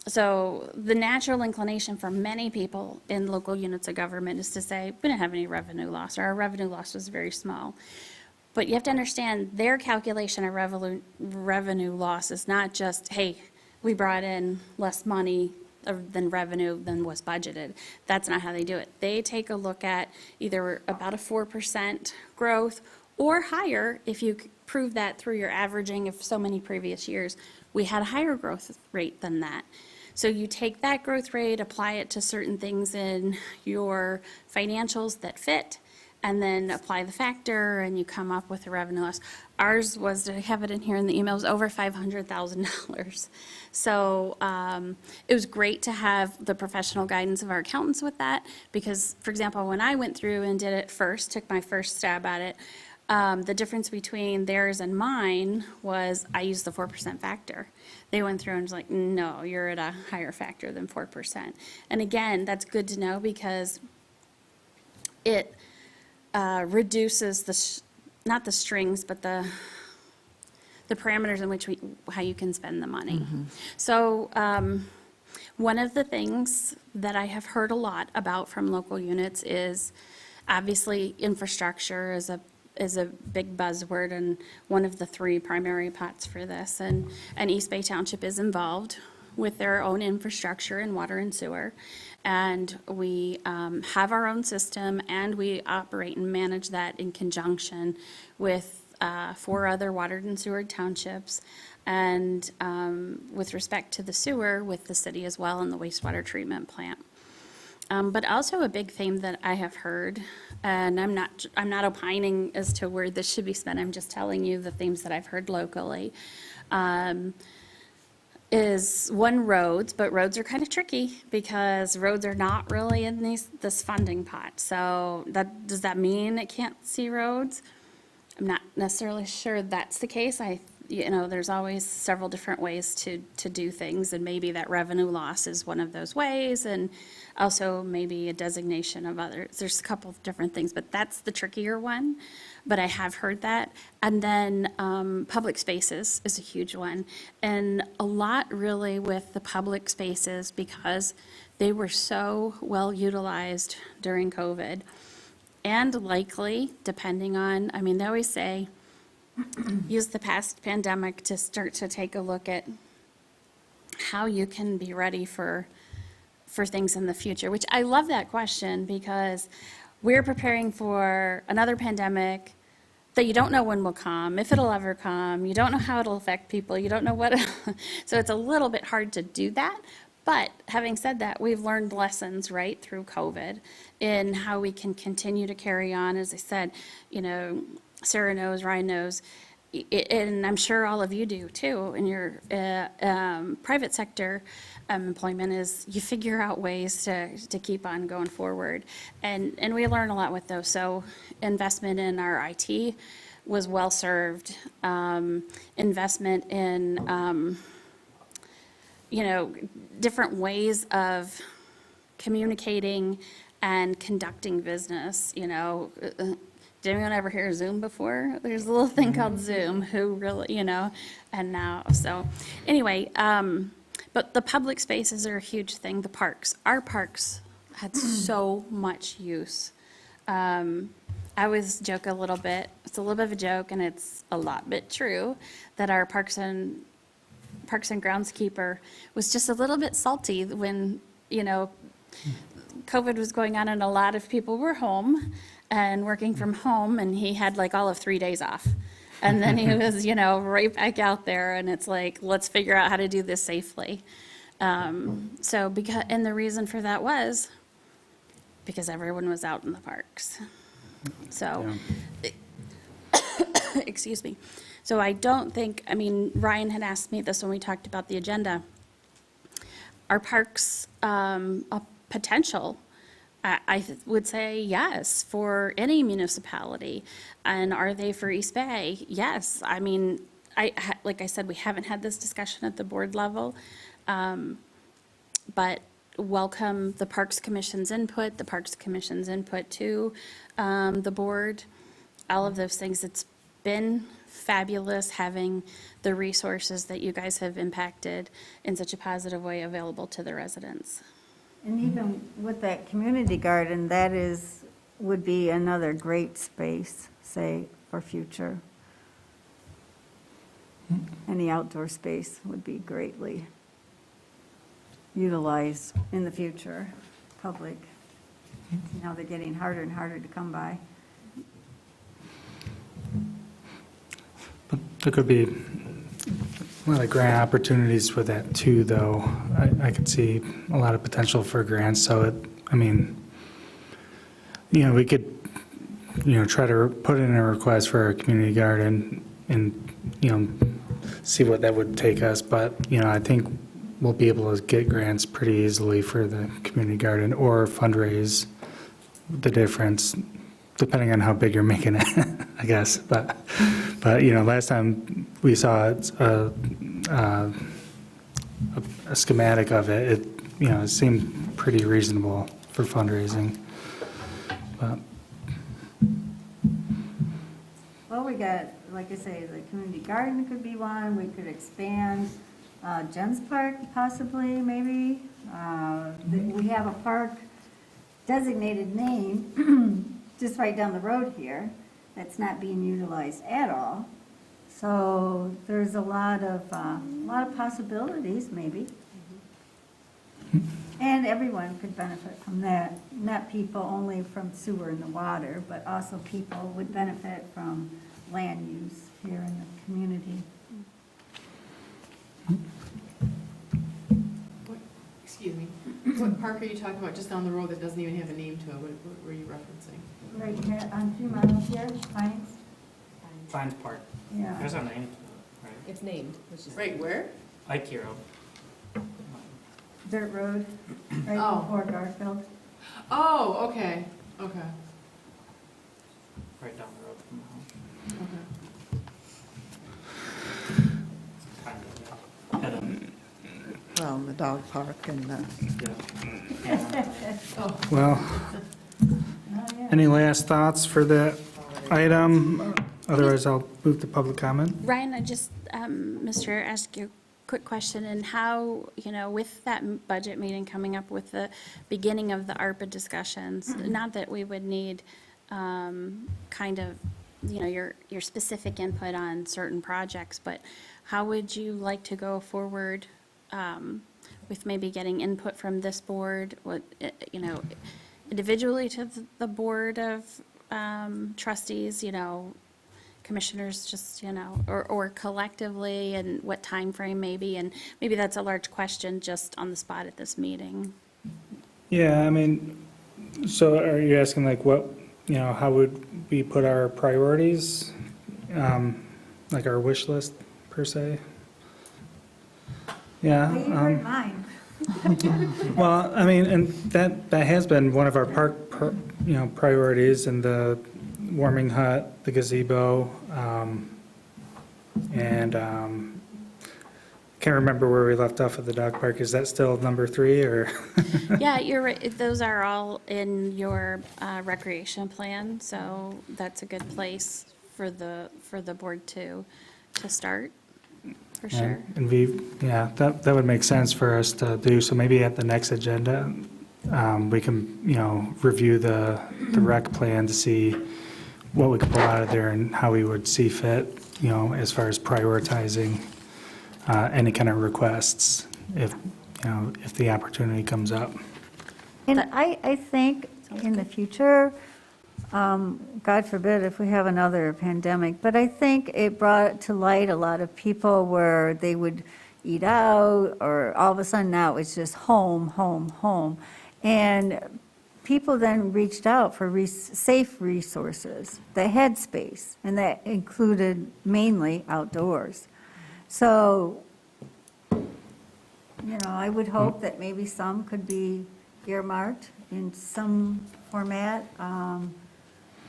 So the natural inclination for many people in local units of government is to say, we didn't have any revenue loss, or our revenue loss was very small. But you have to understand their calculation of revenue loss is not just, hey, we brought in less money than revenue than was budgeted. That's not how they do it. They take a look at either about a 4% growth or higher if you prove that through your averaging of so many previous years. We had a higher growth rate than that. So you take that growth rate, apply it to certain things in your financials that fit, and then apply the factor, and you come up with a revenue loss. Ours was, I have it in here in the email, was over $500,000. So it was great to have the professional guidance of our accountants with that, because, for example, when I went through and did it first, took my first stab at it, the difference between theirs and mine was I used the 4% factor. They went through and was like, no, you're at a higher factor than 4%. And again, that's good to know, because it reduces not the strings, but the parameters in which how you can spend the money. Mm-hmm. So one of the things that I have heard a lot about from local units is obviously infrastructure is a big buzzword, and one of the 3 primary pots for this. And East Bay Township is involved with their own infrastructure in water and sewer. And we have our own system, and we operate and manage that in conjunction with 4 other water and sewer townships. And with respect to the sewer, with the city as well, and the wastewater treatment plant. But also a big theme that I have heard, and I'm not opining as to where this should be spent, I'm just telling you the themes that I've heard locally, is roads, but roads are kind of tricky because roads are not really in this funding pot. So does that mean it can't see roads? I'm not necessarily sure that's the case. There's always several different ways to do things, and maybe that revenue loss is one of those ways, and also maybe a designation of others. There's a couple of different things, but that's the trickier one. But I have heard that. And then public spaces is a huge one. And a lot really with the public spaces, because they were so well utilized during COVID. And likely, depending on, they always say, use the past pandemic to start to take a look at how you can be ready for things in the future, which I love that question, because we're preparing for another pandemic that you don't know when will come, if it'll ever come. You don't know how it'll affect people. You don't know what. So it's a little bit hard to do that. But having said that, we've learned lessons right through COVID in how we can continue to carry on. As I said, Sarah knows, Ryan knows, and I'm sure all of you do too, in your private sector employment, is you figure out ways to keep on going forward. And we learn a lot with those. So investment in our IT was well served. Investment in, different ways of communicating and conducting business, Did anyone ever hear of Zoom before? There's a little thing called Zoom, who really, and now, so, anyway, but the public spaces are a huge thing, the parks. Our parks had so much use. I always joke a little bit, it's a little bit of a joke, and it's a lot bit true, that our Parks and groundskeeper was just a little bit salty when, COVID was going on and a lot of people were home and working from home, and he had like all of 3 days off. And then he was, right back out there, and it's like, let's figure out how to do this safely. And the reason for that was because everyone was out in the parks. So, excuse me. So I don't think, Ryan had asked me this when we talked about the agenda. Are parks a potential? I would say yes, for any municipality. And are they for East Bay? Yes. Like I said, we haven't had this discussion at the board level, but welcome the Parks Commission's input, the Parks Commission's input to the board, all of those things. It's been fabulous having the resources that you guys have impacted in such a positive way available to the residents. And even with that community garden, would be another great space, say, for future. Any outdoor space would be greatly utilized in the future, public. Now they're getting harder and harder to come by. But there could be a lot of grant opportunities for that too, though. I could see a lot of potential for grants, so we could, try to put in a request for a community garden and, see what that would take us, but, I think we'll be able to get grants pretty easily for the community garden or fundraise the difference, depending on how big you're making it, I guess. But last time we saw a schematic of it, it seemed pretty reasonable for fundraising. But Well, we got, like I say, the community garden could be one. We could expand Jen's Park possibly, maybe. We have a park designated name just right down the road here that's not being utilized at all. So there's a lot of possibilities, maybe. And everyone could benefit from that, not people only from sewer and the water, but also people would benefit from land use here in the community. Excuse me, what park are you talking about, just down the road that doesn't even have a name to it? What were you referencing? Right here, on 2 miles here, Pines, Pines Park. yeah. There's a name to it, right? It's named, which is. Right, where? Ike Road. Dirt road, right Oh. before Garfield. Oh, okay, okay, Right down the road from the house. okay. Kind of, yeah. Head up. Well, the dog park and Yeah. Oh, Well, Oh, yeah. any last thoughts for that item? Otherwise, I'll move to public comment. Ryan, I just, Mr. ask you a quick question, and how, with that budget meeting coming up with the beginning of the ARPA discussions, not that we would need kind of, your specific input on certain projects, but how would you like to go forward with maybe getting input from this board, individually to the board of trustees, commissioners, just, or collectively, and what time frame maybe, and maybe that's a large question just on the spot at this meeting. Yeah, so are you asking like what, how would we put our priorities, like our wish list per se? Yeah. Well, you heard mine. Well, and that has been one of our park, priorities, and the warming hut, the gazebo, and can't remember where we left off at the dog park. Is that still number 3 or? Yeah, you're right. Those are all in your recreation plan, so that's a good place for the board to start, for sure. And that would make sense for us to do. So maybe at the next agenda, we can, review the rec plan to see what we could pull out of there and how we would see fit, as far as prioritizing any kind of requests if the opportunity comes up. And I think in the future, God forbid if we have another pandemic, but I think it brought to light a lot of people where they would eat out, or all of a sudden now it's just home, home, home. And people then reached out for safe resources that had space, and that included mainly outdoors. So, I would hope that maybe some could be earmarked in some format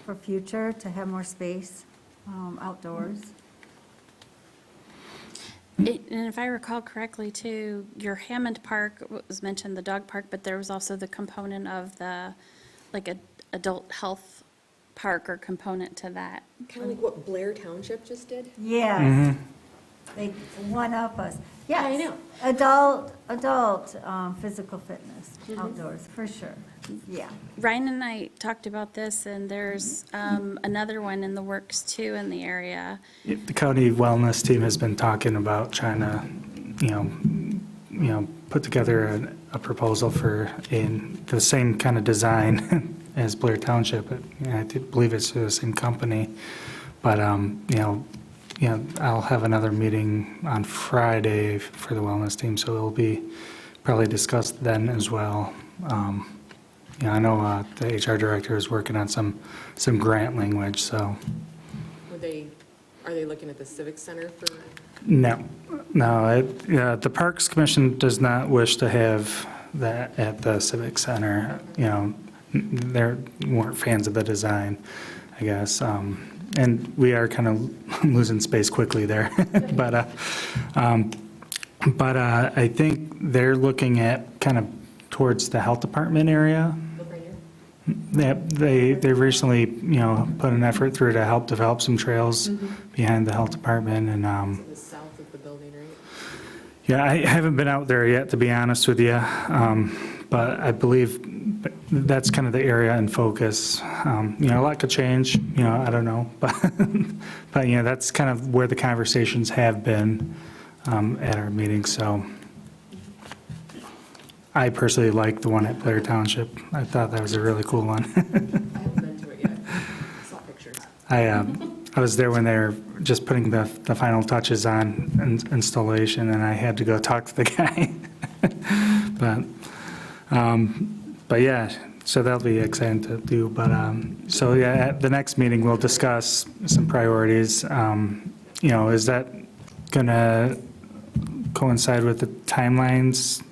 for future to have more space outdoors. And if I recall correctly too, your Hammond Park was mentioned, the dog park, but there was also the component of the, adult health park or component to that. Kind of like what Blair Township just did? Yes. They one-up us. Yes. I know. Adult physical fitness outdoors, for sure. Yeah. Ryan and I talked about this, and there's another one in the works too in the area. The county wellness team has been talking about trying to, put together a proposal for the same kind of design as Blair Township. I believe it's the same company, but I'll have another meeting on Friday for the wellness team, so it'll be probably discussed then as well. I know the HR director is working on some grant language, so. Are they looking at the Civic Center for? No, the Parks Commission does not wish to have that at the Civic Center. They weren't fans of the design, I guess. And we are kind of losing space quickly there. But I think they're looking at kind of towards the health department area. Look right here. They recently, put an effort through to help develop some trails behind the health department, and The south of the building, right? yeah, I haven't been out there yet, to be honest with you, but I believe that's kind of the area in focus. A lot could change, I don't know, but that's kind of where the conversations have been at our meetings. So I personally like the one at Blair Township. I thought that was a really cool one. I haven't been to it yet. I saw pictures. I was there when they were just putting the final touches on installation, and I had to go talk to the guy. But yeah, so that'll be exciting to do. But so yeah, at the next meeting we'll discuss some priorities. Is that gonna coincide with the timelines?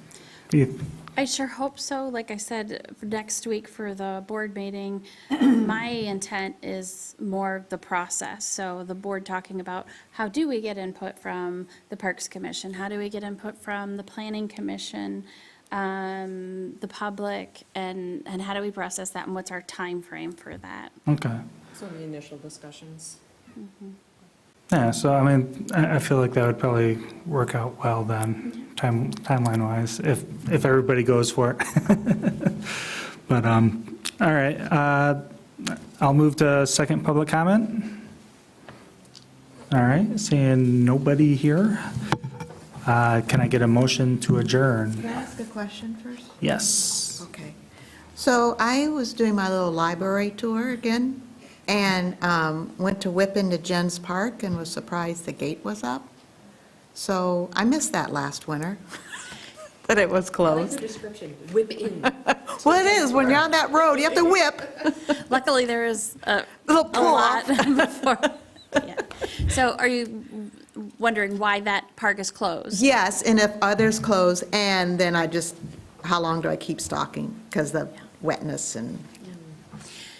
I sure hope so. Like I said, for next week for the board meeting, my intent is more the process. So the board talking about how do we get input from the Parks Commission? How do we get input from the Planning Commission, the public, and how do we process that, and what's our time frame for that? Okay. So the initial discussions. Yeah, so I mean, I feel like that would probably work out well then, timeline-wise, if everybody goes for it. But, all right, I'll move to second public comment. All right, seeing nobody here, can I get a motion to adjourn? Can I ask a question first? Yes. Okay. So I was doing my little library tour again, and went to whip into Jen's Park and was surprised the gate was up. So I missed that last winter, that it was I like closed. the description, whip in. Well, it is, when you're on that road, you have to whip. Luckily, there is a Little a pull lot off. before. Yeah. So are you wondering why that park is closed? Yes, and if others close, and then how long do I keep stocking? Because the wetness and,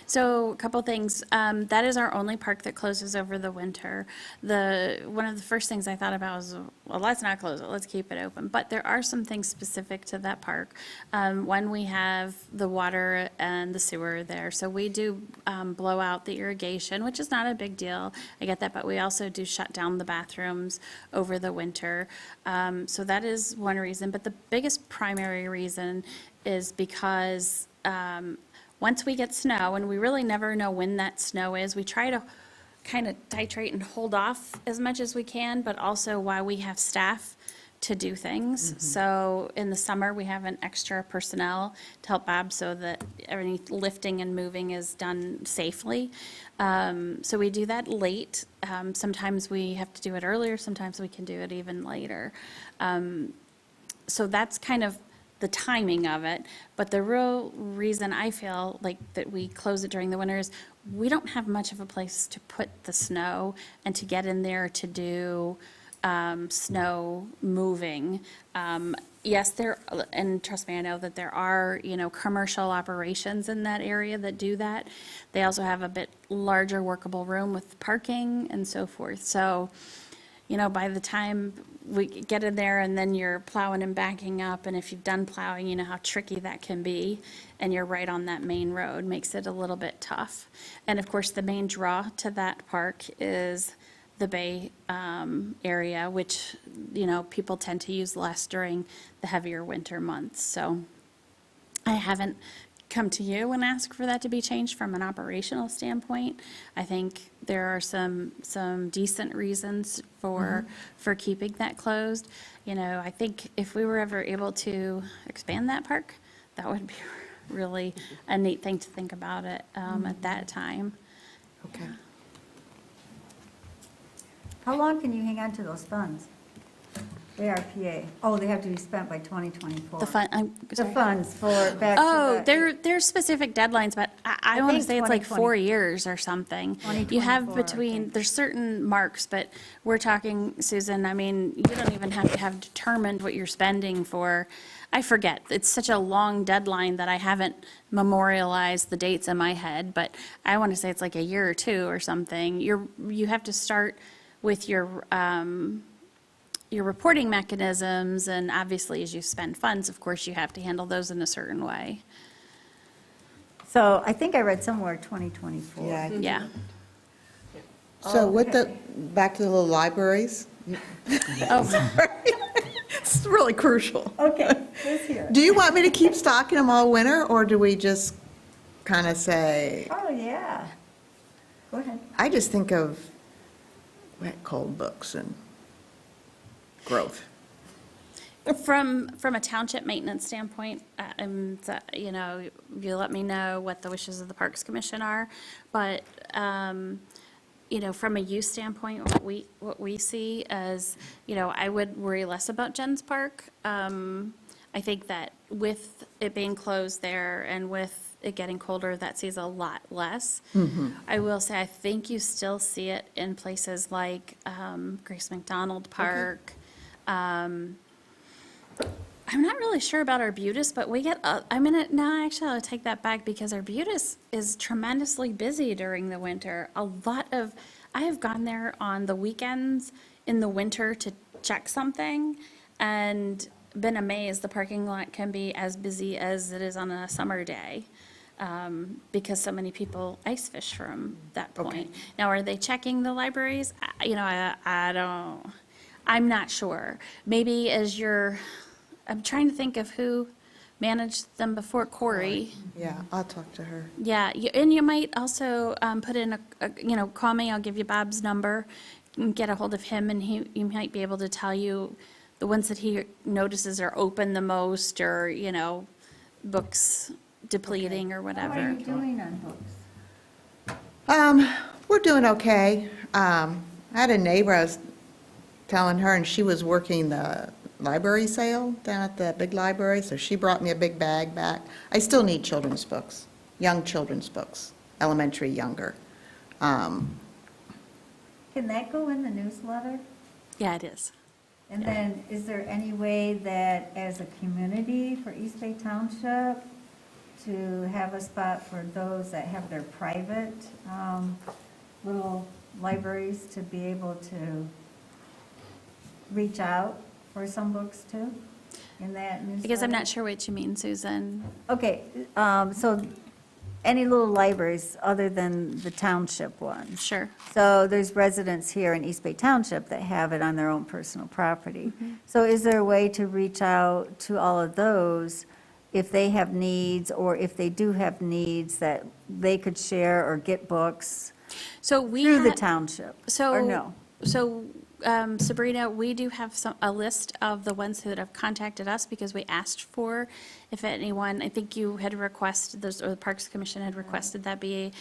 So a couple things. That is our only park that closes over the winter. One of the first things I thought about was, well, let's not close it, let's keep it open. But there are some things specific to that park. When we have the water and the sewer there, so we do blow out the irrigation, which is not a big deal. I get that, but we also do shut down the bathrooms over the winter. So that is one reason. But the biggest primary reason is because once we get snow, and we really never know when that snow is, we try to kind of titrate and hold off as much as we can, but also while we have staff to do things. So in the summer, we have an extra personnel to help Bob so that any lifting and moving is done safely. So we do that late. Sometimes we have to do it earlier, sometimes we can do it even later. So that's kind of the timing of it, but the real reason I feel like that we close it during the winter is we don't have much of a place to put the snow and to get in there to do snow moving. Yes, and trust me, I know that there are, commercial operations in that area that do that. They also have a bit larger workable room with parking and so forth. So, by the time we get in there and then you're plowing and backing up, and if you've done plowing, you know how tricky that can be, and you're right on that main road, makes it a little bit tough. And of course, the main draw to that park is the Bay area, which, people tend to use less during the heavier winter months. So I haven't come to you and ask for that to be changed from an operational standpoint. I think there are some decent reasons for keeping that closed. I think if we were ever able to expand that park, that would be really a neat thing to think about it at that time. Okay. How long can you hang on to those funds? ARPA. Oh, they have to be spent by 2024. The fun, I'm The sorry. funds for back to Oh, the. there's specific deadlines, but I want to think say it's like 2020. 4 years or something. You have 2024, I between, think. there's certain marks, but we're talking, Susan, I mean, you don't even have to have determined what you're spending for. I forget. It's such a long deadline that I haven't memorialized the dates in my head, but I want to say it's like a year or two or something. You have to start with your reporting mechanisms, and obviously as you spend funds, of course, you have to handle those in a certain way. So I think I read somewhere 2024. Yeah. Yeah. So with back to the little libraries, Oh, it's really crucial. Okay, let's hear it. Do you want me to keep stocking them all winter, or do we just kind of say, Oh, yeah. Go ahead. I just think of wet, cold books and growth. From a township maintenance standpoint, you let me know what the wishes of the Parks Commission are, but, from a use standpoint, what we see as, I would worry less about Jens Park. I think that with it being closed there and with it getting colder, that sees a lot less. I will say, I think you still see it in places like Grace McDonald Park. I'm not really sure about Arbutus, but we get, actually, I'll take that back, because Arbutus is tremendously busy during the winter. I have gone there on the weekends in the winter to check something, and been amazed the parking lot can be as busy as it is on a summer day, because so many people ice fish from that point. Now, are they checking the libraries? I'm not sure. Maybe I'm trying to think of who managed them before. Corey. Yeah, I'll talk to her. Yeah, and you might also put in call me, I'll give you Bob's number, and get a hold of him, and he might be able to tell you the ones that he notices are open the most, or, books depleting or How are whatever. you doing on books? We're doing okay. I had a neighbor, I was telling her, and she was working the library sale down at the big library, so she brought me a big bag back. I still need children's books, young children's books, elementary, younger. Can that go in the newsletter? Yeah, it is. And then, is there any way that, as a community for East Bay Township, to have a spot for those that have their private little libraries to be able to reach out for some books too, in that newsletter? I guess I'm not sure what you mean, Susan. Okay, so any little libraries other than the township ones. Sure. So there's residents here in East Bay Township that have it on their own personal property. So is there a way to reach out to all of those if they have needs, or if they do have needs, that they could share or get books So we through the had- township? So. Or no? So Sabrina, we do have a list of the ones that have contacted us because we asked for, if anyone, I think you had requested, or the Parks Commission had requested that be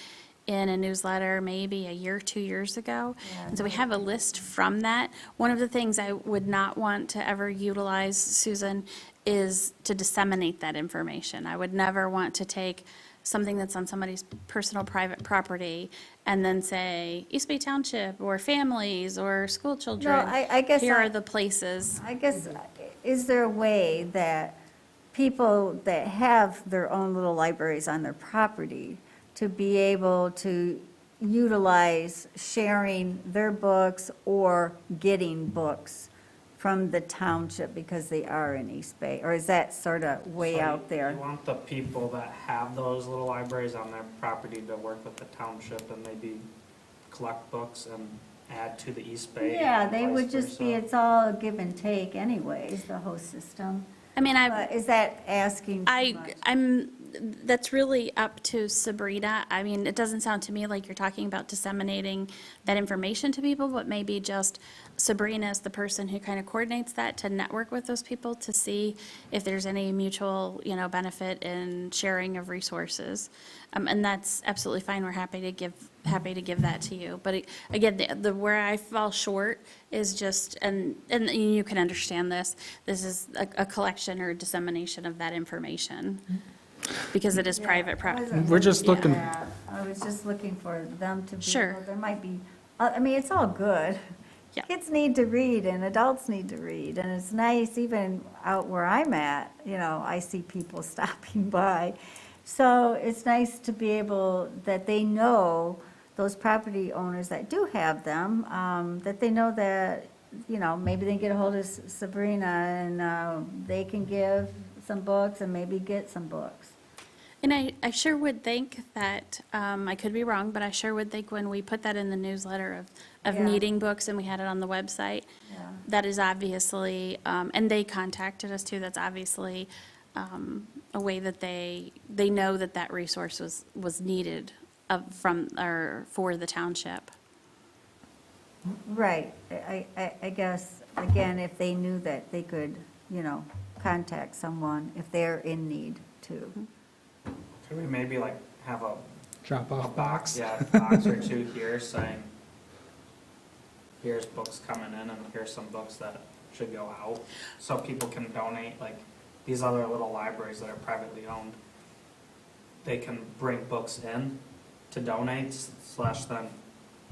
in a newsletter maybe a year, 2 years ago. And so we have a list from that. One of the things I would not want to ever utilize, Susan, is to disseminate that information. I would never want to take something that's on somebody's personal private property and then say, East Bay Township, or families, or school children. I guess Here I- are the places. I guess, is there a way that people that have their own little libraries on their property to be able to utilize sharing their books or getting books from the township because they are in East Bay? Or is that sort of way So out there? You want the people that have those little libraries on their property to work with the township and maybe collect books and add to the East Bay? Yeah, and they vice would just be, versa? it's all give and take anyways, the whole system. I mean, But is that asking too much? that's really up to Sabrina. I mean, it doesn't sound to me like you're talking about disseminating that information to people, but maybe just Sabrina is the person who kind of coordinates that to network with those people to see if there's any mutual, benefit in sharing of resources. And that's absolutely fine. We're happy to give that to you. But again, the where I fall short is just, and you can understand this is a collection or dissemination of that information. Because it is private property. We're just looking- Yeah, I was just looking for them to be. Sure. able- There might be, I mean, it's all good. Yeah. Kids need to read and adults need to read, and it's nice, even out where I'm at, I see people stopping by. So it's nice to be able, that they know, those property owners that do have them, that they know that, maybe they can get a hold of Sabrina and they can give some books and maybe get some books. And I sure would think that, I could be wrong, but I sure would think when we put that in the newsletter of Yeah. needing books and we had it on the website, Yeah. that is obviously, and they contacted us too, that's obviously a way that they know that resource was needed for the township. Right, I guess, again, if they knew that they could, contact someone if they're in need too. Could we maybe like have a Drop-off box? Yeah, a box or two here saying, here's books coming in and here's some books that should go out. So people can donate, like these other little libraries that are privately owned. They can bring books in to donate / then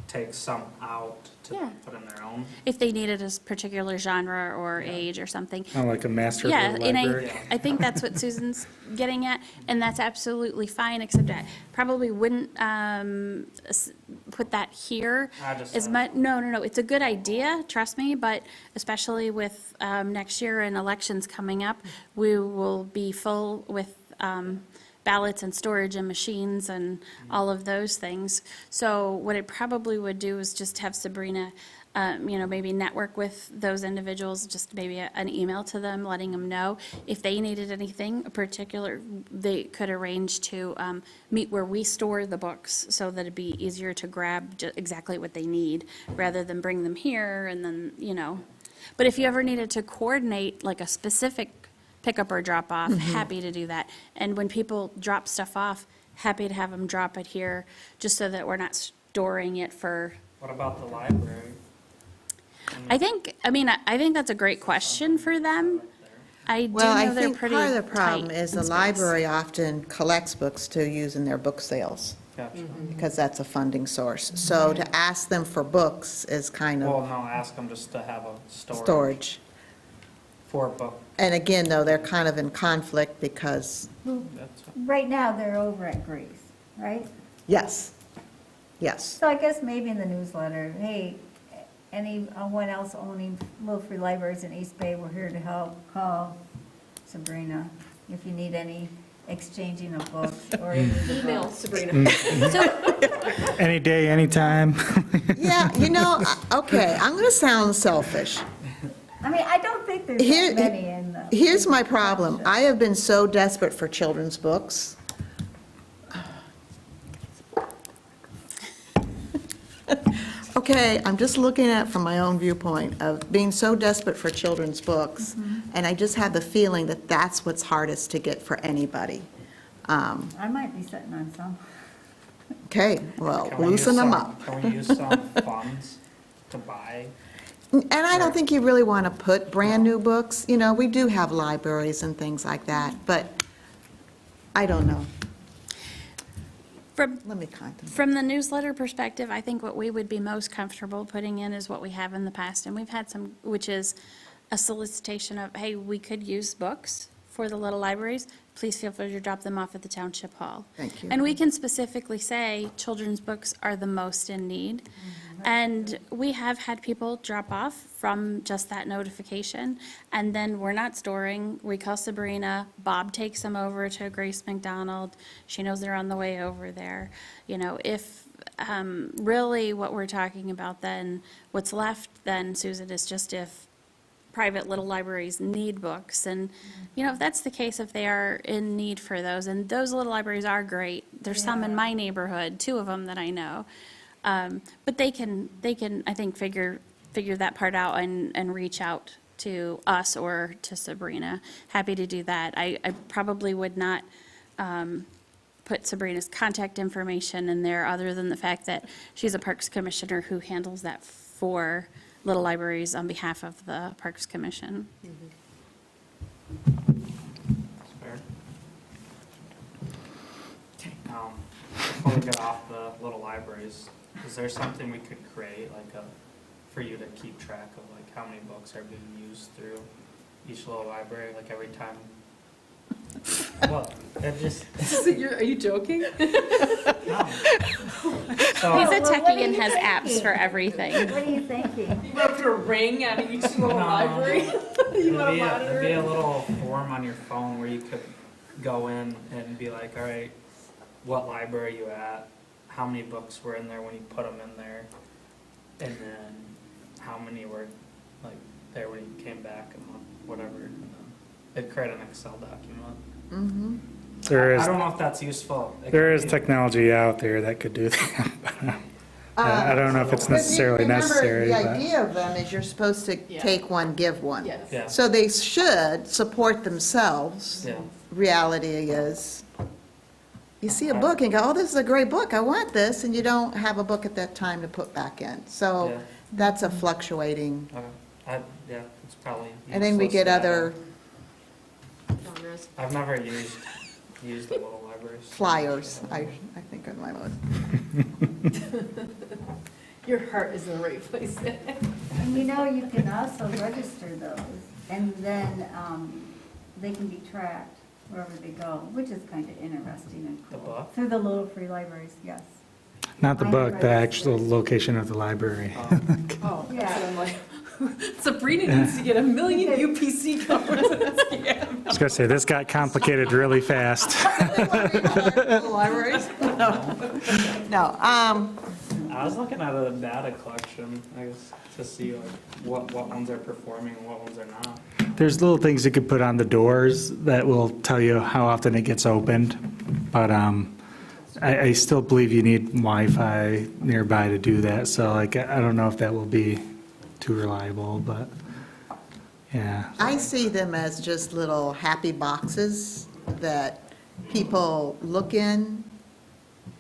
take some out to Yeah. put in their own. If they needed a particular genre or Yeah. age or something. Kind of like a master Yeah, and library. I think that's what Susan's getting at, and that's absolutely fine, except I probably wouldn't put that here I just as said- much. No, it's a good idea, trust me, but especially with next year and elections coming up, we will be full with ballots and storage and machines and all of those things. So what it probably would do is just have Sabrina, maybe network with those individuals, just maybe an email to them, letting them know. If they needed anything particular, they could arrange to meet where we store the books so that it'd be easier to grab exactly what they need, rather than bring them here and then. But if you ever needed to coordinate like a specific pickup or drop off, happy to do that. And when people drop stuff off, happy to have them drop it here, just so that we're not storing it for. What about the library? I think that's a great question for them. I do Well, I know they're think pretty part of the problem tight is in the space. library often collects books to use in their book sales, Gotcha. because that's a funding source. So to ask them for books is kind Well, of no, ask them just to have a storage. storage. 4 book. And again, though, they're kind of in conflict because, That's Right now, they're over at Grace, right? yes, yes. So I guess maybe in the newsletter, hey, anyone else owning Little Free Libraries in East Bay, we're here to help. Call Sabrina if you need any exchanging of books or you need a book. Email Sabrina. Any day, anytime. Yeah, okay, I'm going to sound selfish. I mean, I don't think there's Here- that many in the. Here's my problem. I have been so desperate for children's books. Okay, I'm just looking at it from my own viewpoint of being so desperate for children's books, and I just have the feeling that that's what's hardest to get for anybody. I might be sitting on some. Okay, well, Can we loosen use them some- up. Can we use some funds to buy? And I don't think you really want to put brand-new books, we do have libraries and things like that, but I don't know. Let me contemplate. From the newsletter perspective, I think what we would be most comfortable putting in is what we have in the past, and we've had some, which is a solicitation of, hey, we could use books for the little libraries. Please feel free to drop them off at the Township Hall. Thank you. And we can specifically say children's books are the most in need. And we have had people drop off from just that notification, and then we're not storing. We call Sabrina, Bob takes them over to Grace McDonald. She knows they're on the way over there. If really what we're talking about then, what's left then, Susan, is just if private little libraries need books. And, if that's the case, if they are in need for those, and those little libraries are great. There's some in my neighborhood, 2 of them that I know. But they can, I think, figure that part out and reach out to us or to Sabrina. Happy to do that. I probably would not put Sabrina's contact information in there, other than the fact that she's a Parks Commissioner who handles that for little libraries on behalf of the Parks Commission. Fair. Before we get off the little libraries, is there something we could create, for you to keep track of, how many books are being used through each little library, every time? Well, it just, Are you joking? no. He's So, a Well, what techie are and you has apps thinking? for everything. What are you thinking? You want to put a ring on each little No. library? You want to It'd be a monitor? little form on your phone where you could go in and be like, all right, what library are you at? How many books were in there when you put them in there? And then how many were there when you came back and whatever. And then it'd create an Excel document. Mhm. There I is, don't know if that's useful. It there could is be- technology out there that could do that. I don't know if it's But necessarily remember, necessary, the but idea of them is you're supposed to Yeah. take one, give one. Yes. Yeah, So they should support themselves. yeah. Reality is, you see a book and go, oh, this is a great book, I want this, and you don't have a book at that time to put back in. So Yeah. that's a fluctuating, Okay. Yeah, it's probably. and then we useless get data. other Genres. I've never used the little libraries. flyers, I think are my most. Your heart is in the right place. And you can also register those, and then they can be tracked wherever they go, which is kind of interesting and The cool. book? Through the Little Free Libraries, yes. not the book, the actual location of the library. Oh, Yeah. so I'm like, Sabrina needs to get 1 million UPC codes. I was gonna say, this got complicated really fast. Libraries? No, I was looking at a data collection, I guess, to see what ones are performing and what ones are not. There's little things you could put on the doors that will tell you how often it gets opened, but I still believe you need Wi-Fi nearby to do that, so I don't know if that will be too reliable, but, yeah. I see them as just little happy boxes that people look in,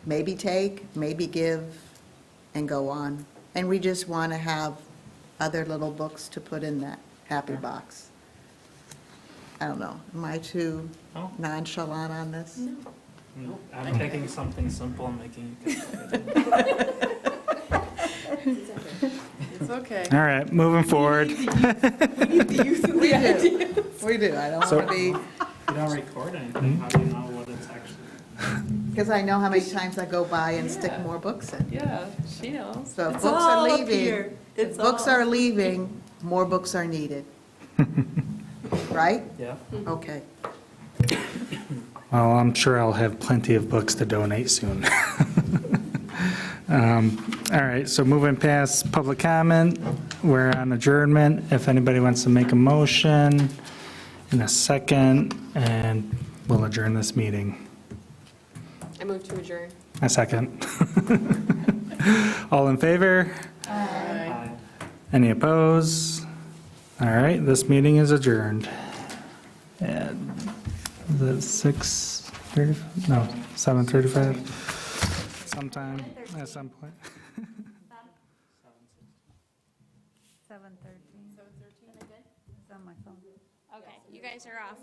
maybe take, maybe give, and go on. And we just want to have other little books to put in that happy box. I don't know, am I too Oh. nonchalant on this? I'm taking something simple and making it complicated. It's okay. All right, moving forward. We need the youth and the ideas. We do, I don't So- want to be, You don't record anything, how do you know what it's actually? because I know how many times I go by and stick Yeah. more books in. Yeah, she knows. So if It's books are all up leaving, here. if It's books all- are leaving, more books are needed. Right? Yeah. Okay. Well, I'm sure I'll have plenty of books to donate soon. All right, so moving past public comment, we're on adjournment. If anybody wants to make a motion in a second, and we'll adjourn this meeting. I move to adjourn. A second. All in favor? Aye. Any opposed? All right, this meeting is adjourned. At, is it 6:30? No, 7:35? Sometime, at some point. 7:13. It's on my phone. Okay, you guys are off.